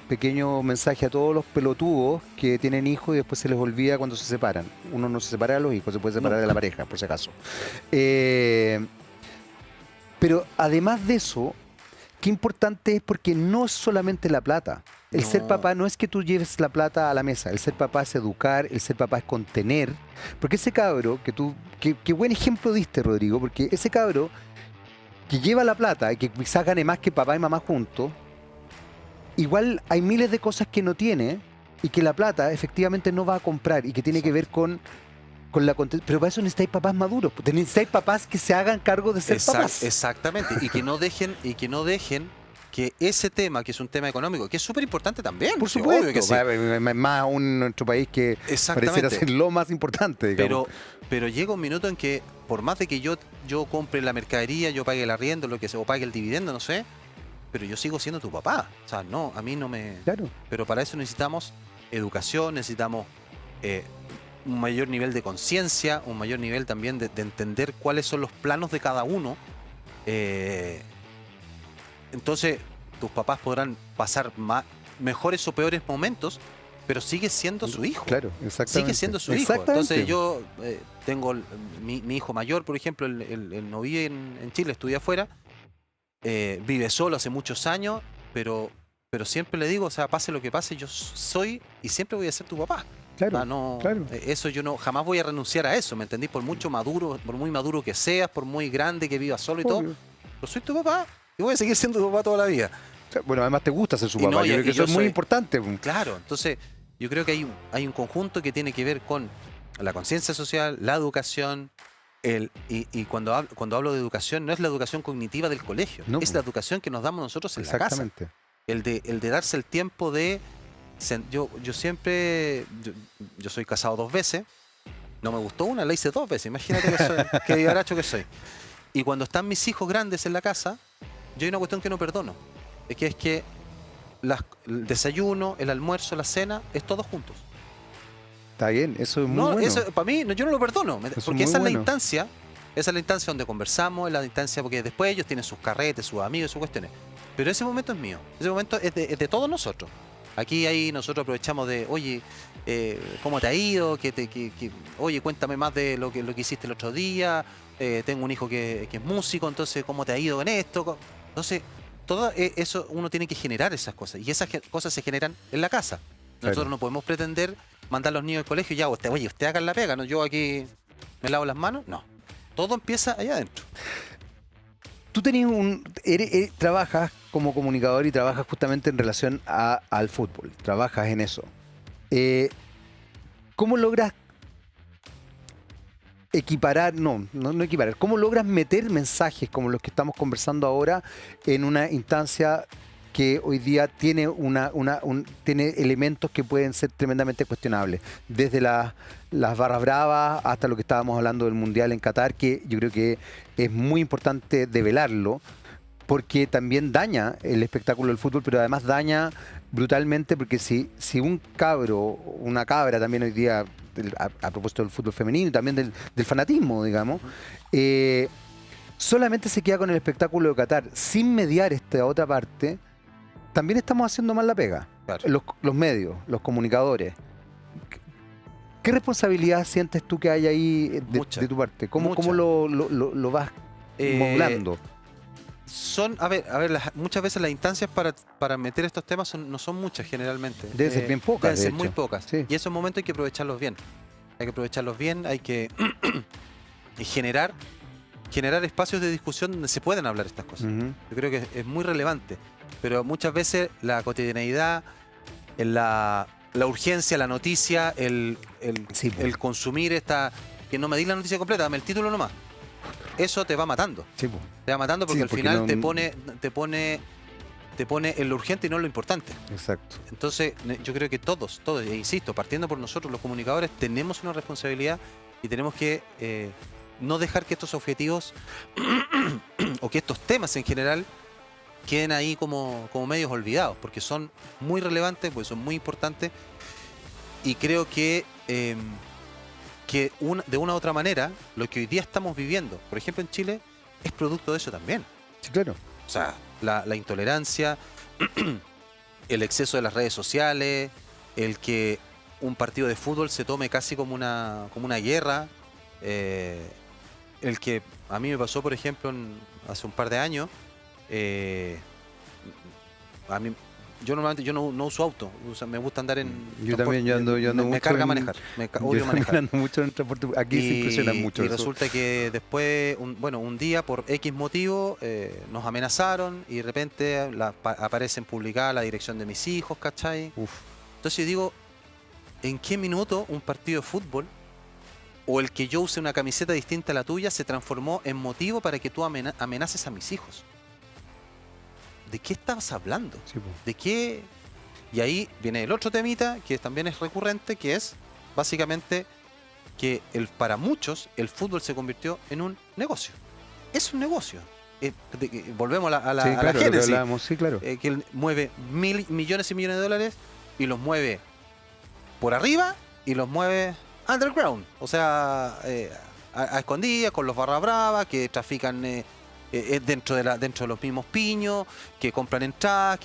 Pequeño mensaje a todos los pelotudos que tienen hijos y después se les olvida cuando se separan. Uno no se separa de los hijos, se puede separar de la pareja, por si acaso. Pero además de eso, qué importante es, porque no es solamente la plata. El ser papá no es que tú lleves la plata a la mesa. El ser papá es educar, el ser papá es contener. Porque ese cabro, qué buen ejemplo diste, Rodrigo, porque ese cabro que lleva la plata y que quizás gane más que papá y mamá juntos, igual hay miles de cosas que no tiene y que la plata efectivamente no va a comprar y que tiene que ver con la contención. Pero para eso necesitáis papás maduros. Necesitáis papás que se hagan cargo de ser papás. Exactamente. Y que no dejen que ese tema, que es un tema económico, que es súper importante también. Por supuesto. Que sí. Más aún en nuestro país que pareciera ser lo más importante. Pero llega un minuto en que, por más de que yo compre la mercadería, yo pague el arriendo, lo que sea, o pague el dividendo, no sé, pero yo sigo siendo tu papá. O sea, no, a mí no me... Claro. Pero para eso necesitamos educación, necesitamos un mayor nivel de conciencia, un mayor nivel también de entender cuáles son los planos de cada uno. Entonces, tus papás podrán pasar mejores o peores momentos, pero sigue siendo su hijo. Claro, exactamente. Sigue siendo su hijo. Entonces yo tengo mi hijo mayor, por ejemplo, él no vive en Chile, estudia afuera, vive solo hace muchos años, pero siempre le digo, o sea, pase lo que pase, yo soy y siempre voy a ser tu papá. Claro, claro. Eso yo jamás voy a renunciar a eso, ¿me entendí? Por muy maduro que seas, por muy grande que vivas solo y todo, pero soy tu papá y voy a seguir siendo tu papá toda la vida. Bueno, además te gusta ser su papá, yo creo que eso es muy importante. Claro, entonces yo creo que hay un conjunto que tiene que ver con la conciencia social, la educación, y cuando hablo de educación, no es la educación cognitiva del colegio, es la educación que nos damos nosotros en la casa. El de darse el tiempo de... Yo siempre... Yo soy casado 2 veces, no me gustó una, la hice 2 veces, imagínate que vivaracho que soy. Y cuando están mis hijos grandes en la casa, yo hay una cuestión que no perdono. Es que el desayuno, el almuerzo, la cena, es todos juntos. Está bien, eso es muy bueno. Eso, para mí, yo no lo perdono, porque esa es la instancia Esa es la instancia donde conversamos, es la instancia porque después ellos tienen sus carretes, sus amigos, sus cuestiones. Pero ese momento es mío, ese momento es de todos nosotros. Aquí ahí nosotros aprovechamos de, oye, ¿cómo te ha ido? Oye, cuéntame más de lo que hiciste el otro día. Tengo un hijo que es músico, entonces, ¿cómo te ha ido en esto? Entonces, todo eso uno tiene que generar esas cosas. Y esas cosas se generan en la casa. Nosotros Claro. no podemos pretender mandar a los niños al colegio y ya, usted haga la pega, ¿no? Yo aquí me lavo las manos. No. Todo empieza allá adentro. Tú tenías trabajas como comunicador y trabajas justamente en relación al fútbol. Trabajas en eso. ¿Cómo logras equiparar, no equiparar, cómo logras meter mensajes como los que estamos conversando ahora en una instancia que hoy día tiene tiene elementos que pueden ser tremendamente cuestionables? Desde las barras bravas hasta lo que estábamos hablando del Mundial en Qatar, que yo creo que es muy importante develarlo, porque también daña el espectáculo del fútbol, pero además daña brutalmente, porque si un cabro, una cabra también hoy día, a propósito del fútbol femenino y también del fanatismo, digamos, solamente se queda con el espectáculo de Qatar sin mediar esta otra parte, también estamos haciendo mal la pega. Claro. Los medios, los comunicadores. ¿Qué responsabilidad sientes tú que hay ahí de tu parte? ¿Cómo lo vas modulando? Muchas veces las instancias para meter estos temas no son muchas generalmente. Deben ser bien pocas. Deben ser muy pocas. Sí. Y esos momentos hay que aprovecharlos bien. Hay que aprovecharlos bien, hay que generar espacios de discusión donde se puedan hablar estas cosas. Yo creo que es muy relevante. Pero muchas veces la cotidianeidad, la urgencia, la noticia, el consumir que no me di la noticia completa, dame el título nomás. Eso te va matando. Sí, te va matando porque al porque final no- te pone en lo urgente y no en lo importante. Exacto. Entonces, yo creo que todos, e insisto, partiendo por nosotros los comunicadores, tenemos una responsabilidad y tenemos que no dejar que estos objetivos o que estos temas en general queden ahí como medios olvidados, porque son muy relevantes, porque son muy importantes, y creo que de una u otra manera, lo que hoy día estamos viviendo, por ejemplo en Chile, es producto de eso también. Sí, claro. O sea, la intolerancia, el exceso de las redes sociales, el que un partido de fútbol se tome casi como una guerra, el que a mí me pasó, por ejemplo, hace un par de años. Yo normalmente no uso auto, me gusta andar en Yo transporte, también, yo ando me mucho carga en- manejar, Yo odio también manejar. ando mucho en transporte. Aquí se impresiona mucho Y eso. resulta que después, un día por X motivo nos amenazaron y de repente aparecen publicada la dirección de mis hijos, ¿cachai? Uf. Entonces yo digo, ¿en qué minuto un partido de fútbol o el que yo use una camiseta distinta a la tuya se transformó en motivo para que tú amenaces a mis hijos? ¿De qué estabas hablando? Sí, po. ¿De qué? Y ahí viene el otro temita que también es recurrente, que es básicamente que para muchos el fútbol se convirtió en un negocio. Es un negocio. Volvemos a la Sí, claro, lo que génesis. hablábamos, sí, claro. Que él mueve millones y millones de dólares y los mueve por arriba y los mueve underground. O sea, a escondidas, con los barra bravas, que trafican dentro de los mismos piños, que compran entradas,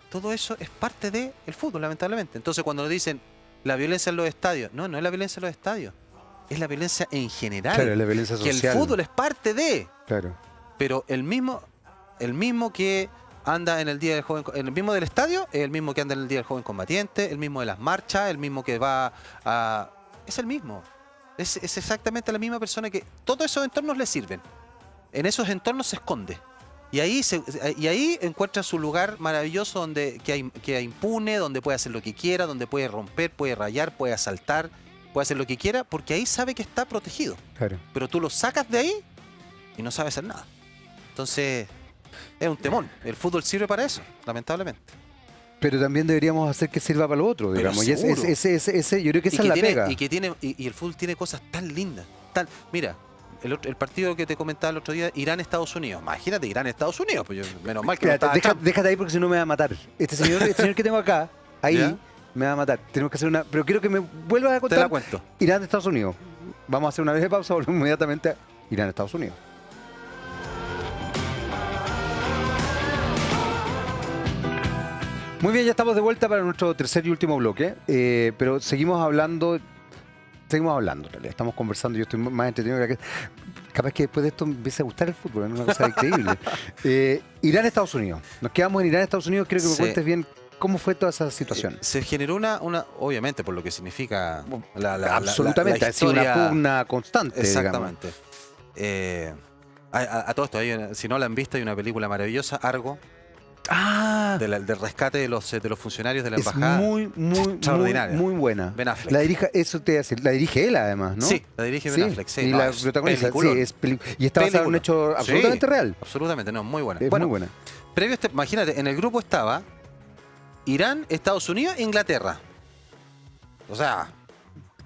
todo eso es parte del fútbol, lamentablemente. Entonces cuando nos dicen la violencia en los estadios, no es la violencia en los estadios, es la violencia en general. Claro, la violencia que social. el fútbol es parte de, Claro. pero el mismo que anda en el Día del Joven, el mismo del estadio, es el mismo que anda en el Día del Joven Combatiente, el mismo de las marchas, el mismo que va a... Es el mismo. Es exactamente la misma persona que todos esos entornos le sirven. En esos entornos se esconde. Y ahí encuentra su lugar maravilloso donde queda impune, donde puede hacer lo que quiera, donde puede romper, puede rayar, puede asaltar, puede hacer lo que quiera, porque ahí sabe que está protegido. Claro. Pero tú lo sacas de ahí y no sabe hacer nada. Entonces, es un temón. El fútbol sirve para eso, lamentablemente. Pero también deberíamos hacer que sirva para lo otro, Pero digamos. Y seguro. yo creo que esa es la pega. Y el fútbol tiene cosas tan lindas. Mira, el partido que te comentaba el otro día, Irán-Estados Unidos. Imagínate, Irán-Estados Unidos. Pues menos mal que no Espérate, estaba Trump. déjate ahí porque si no me va a matar. Este señor que tengo acá, ahí, ¿Ya? me va a matar. Tenemos que hacer una... Pero quiero que me vuelvas a Te contar la cuento. Irán de Estados Unidos. Vamos a hacer una vez de pausa, volvemos inmediatamente Irán-Estados Unidos. Muy bien, ya estamos de vuelta para nuestro tercer y último bloque, pero seguimos hablando en realidad, estamos conversando, yo estoy más entretenido que capaz que después de esto me empiece a gustar el fútbol, es una cosa increíble. Irán-Estados Unidos, nos quedamos en Irán-Estados Unidos, quiero que me cuentes bien cómo fue toda esa situación. Se generó obviamente por lo que significa absolutamente, ha sido una pugna constante. Exactamente. A todo esto, si no la han visto, hay una película maravillosa, Argo. Del rescate de los funcionarios de la embajada. Muy buena. Ben Affleck. La dirige él además, ¿no? Sí, la dirige Ben Affleck. Sí, y la protagoniza. Y está basada en un hecho absolutamente real. Absolutamente, muy buena. Muy buena. Previo a imagínate, en el grupo estaba Irán, Estados Unidos e Inglaterra. O sea...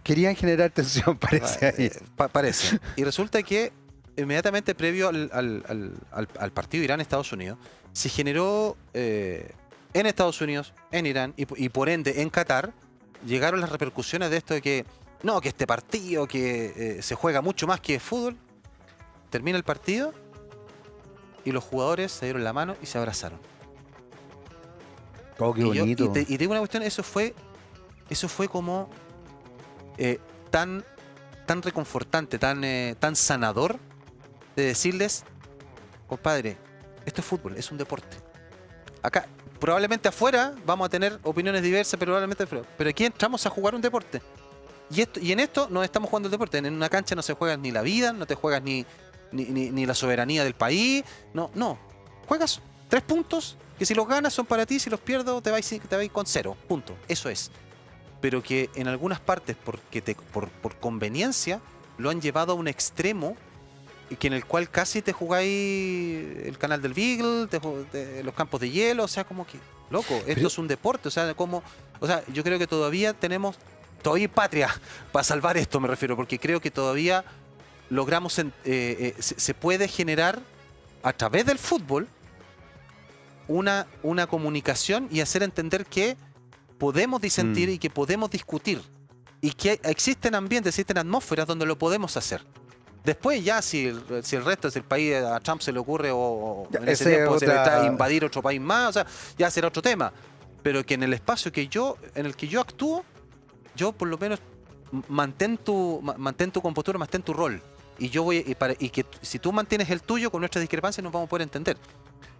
Querían generar tensión, parece ahí. Parece. Y resulta que inmediatamente previo al partido Irán-Estados Unidos, se generó en Estados Unidos, en Irán y por ende en Qatar, llegaron las repercusiones de esto de que que este partido que se juega mucho más que fútbol. Termina el partido y los jugadores se dieron la mano y se abrazaron. Oh, qué bonito. Y te digo una cuestión, eso fue como tan reconfortante, tan sanador de decirles, compadre, esto es fútbol, es un deporte. Acá, probablemente afuera vamos a tener opiniones diversas, pero aquí entramos a jugar un deporte. Y en esto no estamos jugando el deporte. En una cancha no se juega ni la vida, no te juegas ni la soberanía del país. No. Juegas 3 puntos, que si los ganas son para ti, si los pierdo te vais con 0. Punto. Eso es. Pero que en algunas partes, por conveniencia, lo han llevado a un extremo que en el cual casi te jugáis el canal del Beagle, los campos de hielo, o sea, como que, loco, esto es un deporte, o sea, yo creo que todavía hay patria para salvar esto, me refiero, porque creo que todavía logramos, se puede generar a través del fútbol una comunicación y hacer entender que podemos disentir y que podemos discutir y que existen ambientes, existen atmósferas donde lo podemos hacer. Después ya si el resto del país a Trump se le ocurre o en ese tiempo se le está invadir otro país más, o sea, ya será otro tema. Pero que en el espacio en el que yo actúo, yo por lo menos mantén tu compostura, mantén tu rol. Y yo y que si tú mantienes el tuyo, con nuestras discrepancias nos vamos a poder entender.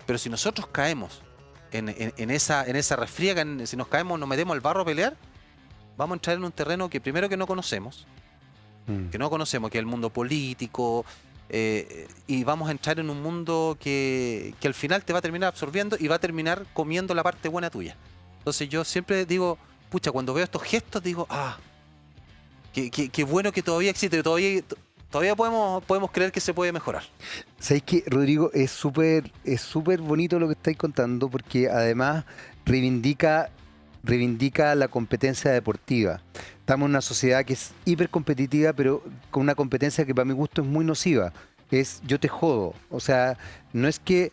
Pero si nosotros caemos en esa refriega, si nos caemos, nos metemos al barro a pelear, vamos a entrar en un terreno que primero que no conocemos, que es el mundo político, y vamos a entrar en un mundo que al final te va a terminar absorbiendo y va a terminar comiendo la parte buena tuya. Entonces yo siempre digo, pucha, cuando veo estos gestos digo, qué bueno que todavía existe, todavía podemos creer que se puede mejorar. ¿Sabéis qué, Rodrigo? Es súper bonito lo que estáis contando, porque además reivindica la competencia deportiva. Estamos en una sociedad que es hiper competitiva, pero con una competencia que para mi gusto es muy nociva. Es yo te jodo. O sea, no es que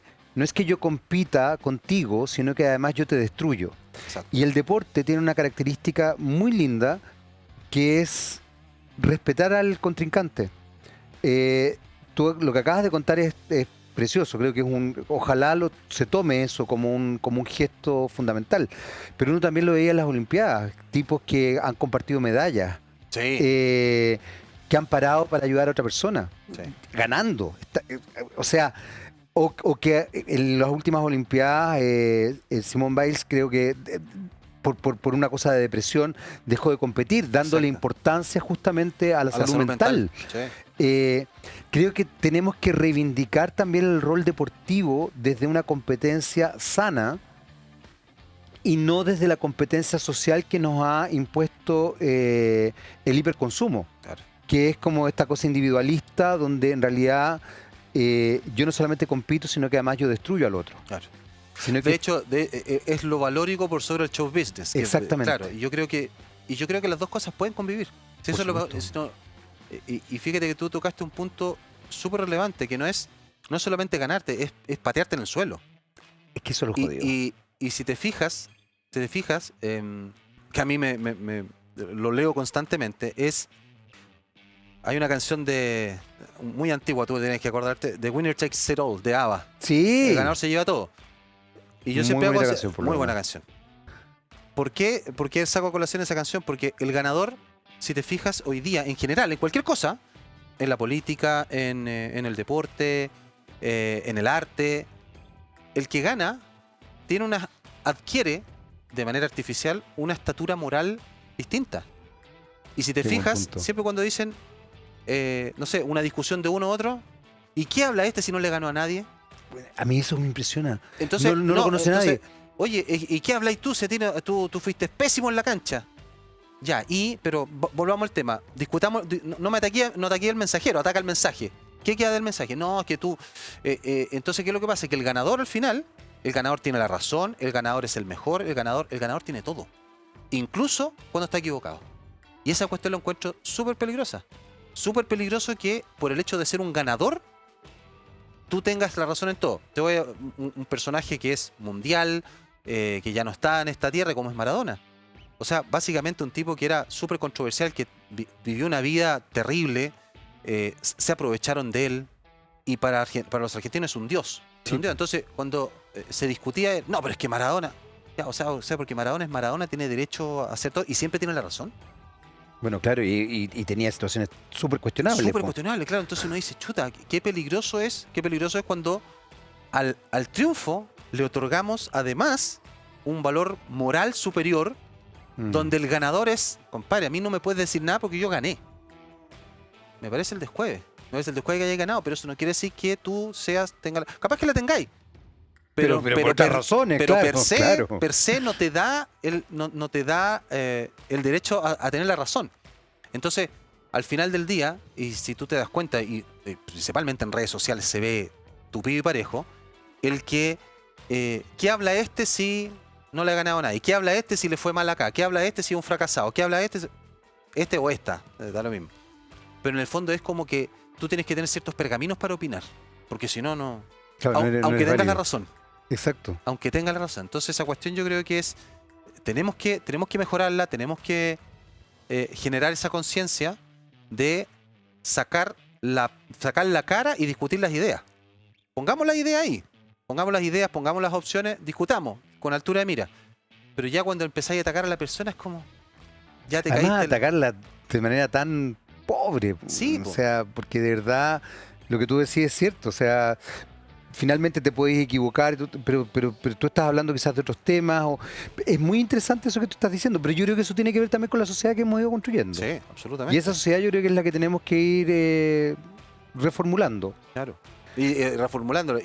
yo compita contigo, sino que además yo te destruyo. Exacto. Y el deporte tiene una característica muy linda, que es respetar al contrincante. Tú lo que acabas de contar es precioso, creo que ojalá se tome eso como un gesto fundamental. Pero uno también lo veía en las Olimpiadas, tipos que han compartido medallas, Sí. Que han parado para ayudar a otra persona, ganando. O sea, o que en las últimas Olimpiadas Simone Biles, creo que por una cosa de depresión dejó de competir, dándole importancia justamente a la salud mental. Sí. Creo que tenemos que reivindicar también el rol deportivo desde una competencia sana y no desde la competencia social que nos ha impuesto el hiperconsumo, Claro. que es como esta cosa individualista donde en realidad yo no solamente compito, sino que además yo destruyo al otro. Claro. De hecho, es lo valórico por sobre el show business. Exactamente. Claro, y yo creo que las dos cosas pueden convivir. Si eso y fíjate que tú tocaste un punto súper relevante, que no es solamente ganarte, es patearte en el suelo. Es que eso es lo jodido. Y si te fijas, que a mí lo leo constantemente, es Hay una canción muy antigua, tú tienes que acordarte, The Winner Takes It All, de ABBA. Sí. El ganador se lleva todo. Y yo Muy siempre hago bonita canción, por lo muy buena menos. canción. ¿Por qué saco a colación esa canción? Porque el ganador, si te fijas hoy día, en general, en cualquier cosa, en la política, en el deporte, en el arte, el que gana adquiere de manera artificial una estatura moral distinta. Y si te Qué buen fijas, punto. siempre cuando dicen, no sé, una discusión de uno u otro, ¿y qué habla este si no le ganó a nadie? A mí eso me impresiona. Entonces, No lo conoce nadie. Oye, ¿y qué habláis tú? Si tú fuiste pésimo en la cancha. Ya, pero volvamos al tema. Discutamos, no ataqué el mensajero, ataca el mensaje. ¿Qué queda del mensaje? No, es que tú... entonces, ¿qué es lo que pasa? Que el ganador al final, el ganador tiene la razón, el ganador es el mejor, el ganador tiene todo. Incluso cuando está equivocado. Y esa cuestión lo encuentro súper peligrosa. Súper peligroso que por el hecho de ser un ganador, tú tengas la razón en todo. Te voy a un personaje que es mundial, que ya no está en esta tierra, como es Maradona. O sea, básicamente un tipo que era súper controversial, que vivió una vida terrible, se aprovecharon de él, y para los argentinos es un dios. Sí. Entonces, cuando se discutía, no, pero es que Maradona, ya, o sea, porque Maradona es Maradona, tiene derecho a hacer todo, y siempre tiene la razón. Bueno, claro, y tenía situaciones súper cuestionables. Súper po. cuestionable, claro. Entonces uno dice, chuta, qué peligroso es cuando al triunfo le otorgamos además un valor moral superior, donde el ganador es, compadre, a mí no me puedes decir nada porque yo gané. Me parece el descueve. Me parece el descueve que hayas ganado, pero eso no quiere decir que tú capaz que la tengáis. Pero por otras razones, pero claro, claro. per se no te da el derecho a tener la razón. Entonces, al final del día, y si tú te das cuenta, y principalmente en redes sociales se ve tupido y parejo, el que ¿qué habla este si no le ha ganado a nadie? ¿Qué habla este si le fue mal acá? ¿Qué habla este si es un fracasado? ¿Qué habla este o esta? Da lo mismo. Pero en el fondo es como que tú tienes que tener ciertos pergaminos para opinar, porque si no, no... Claro, aunque tengas la válido. razón. Exacto. Aunque tengas la razón. Entonces esa cuestión yo creo que tenemos que mejorarla, tenemos que generar esa conciencia de sacar la cara y discutir las ideas. Pongamos las ideas ahí. Pongamos las ideas, pongamos las opciones, discutamos con altura de mira. Pero ya cuando empezáis a atacar a la persona es como... Ya te Además, caíste... atacarla de manera tan pobre. Sí, o po. sea, porque de verdad lo que tú decís es cierto. O sea, finalmente te podéis equivocar, pero tú estás hablando quizás de otros temas. Es muy interesante eso que tú estás diciendo, pero yo creo que eso tiene que ver también con la sociedad que hemos ido construyendo. Sí, absolutamente. Y esa sociedad yo creo que es la que tenemos que ir reformulando. Claro. Y reformulándolo.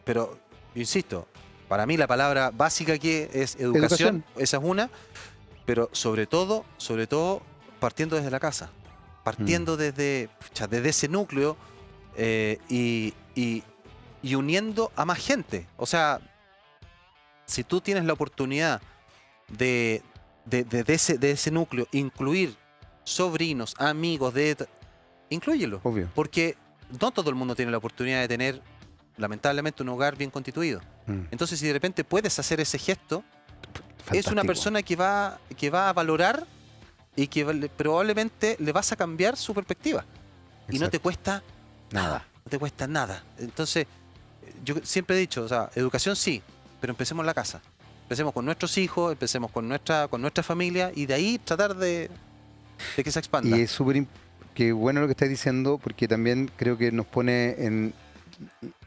Pero, insisto, para mí la palabra básica que es educación, esa es una, pero sobre todo partiendo desde la casa. Partiendo desde ese núcleo y uniendo a más gente. O sea, si tú tienes la oportunidad de ese núcleo incluir sobrinos, amigos, inclúyelo. Obvio. Porque no todo el mundo tiene la oportunidad de tener, lamentablemente, un hogar bien constituido. Entonces, si de repente puedes hacer ese gesto, Fantástico. es una persona que va a valorar y que probablemente le vas a cambiar su perspectiva. Exacto. Y no te cuesta nada. No te cuesta nada. Entonces, yo siempre he dicho, o sea, educación sí, pero empecemos en la casa. Empecemos con nuestros hijos, empecemos con nuestra familia, y de ahí tratar de que se expanda. Y es súper que bueno lo que estás diciendo, porque también creo que nos pone en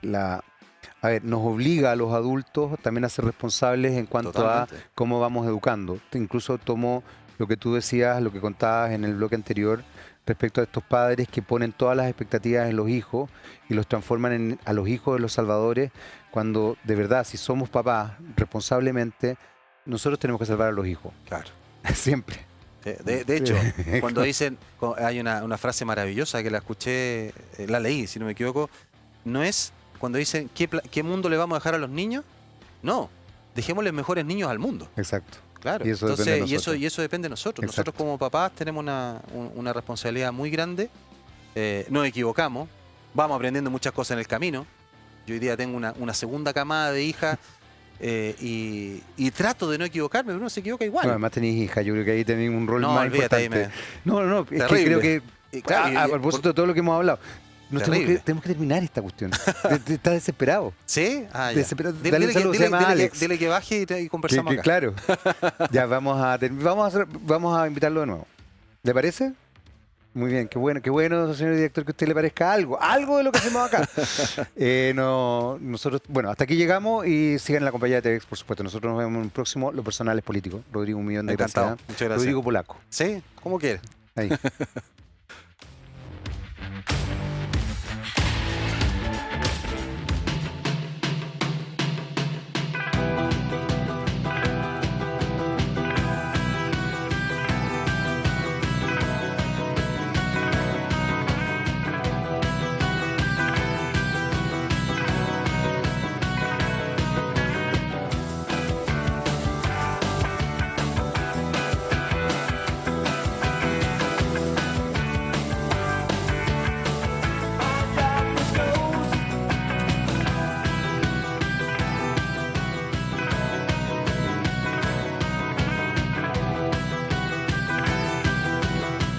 nos obliga a los adultos también a ser responsables en cuanto Totalmente. a cómo vamos educando. Incluso tomo lo que tú decías, lo que contabas en el bloque anterior, respecto a estos padres que ponen todas las expectativas en los hijos y los transforman a los hijos de los salvadores, cuando de verdad, si somos papás responsablemente, nosotros tenemos que salvar a los hijos. Claro. Siempre. De hecho, cuando dicen, hay una frase maravillosa que la escuché, la leí, si no me equivoco, no es cuando dicen ¿qué mundo le vamos a dejar a los niños? No, dejémosles mejores niños al mundo. Exacto. Claro. Y eso depende de nosotros. Y eso depende de nosotros. Exacto. Nosotros como papás tenemos una responsabilidad muy grande. Nos equivocamos, vamos aprendiendo muchas cosas en el camino. Yo hoy día tengo una segunda camada de hijas. Y trato de no equivocarme, pero uno se equivoca igual. No, además tenéis hija, yo creo que ahí tenéis un rol No, más olvídate, importante. No, es que Terrible. creo que claro, A propósito de todo lo que hemos hablado. Terrible. Tenemos que terminar esta cuestión. Estás desesperado. ¿Sí? Ah, ya. Desesperado. Dale un saludo, se llama Alex. Dile que baje y conversamos acá. Claro. Ya vamos a invitarlo de nuevo. ¿Le parece? Muy bien, qué bueno, señor director, que a usted le parezca algo de lo que hacemos acá. Nosotros, bueno, hasta aquí llegamos y sigan en la compañía de TVX, por supuesto. Nosotros nos vemos en un próximo, Lo Personal es Político. Rodrigo, un millón de Encantado. gracias. Muchas gracias. Rodrigo Polaco. Sí, como quieras. Ahí.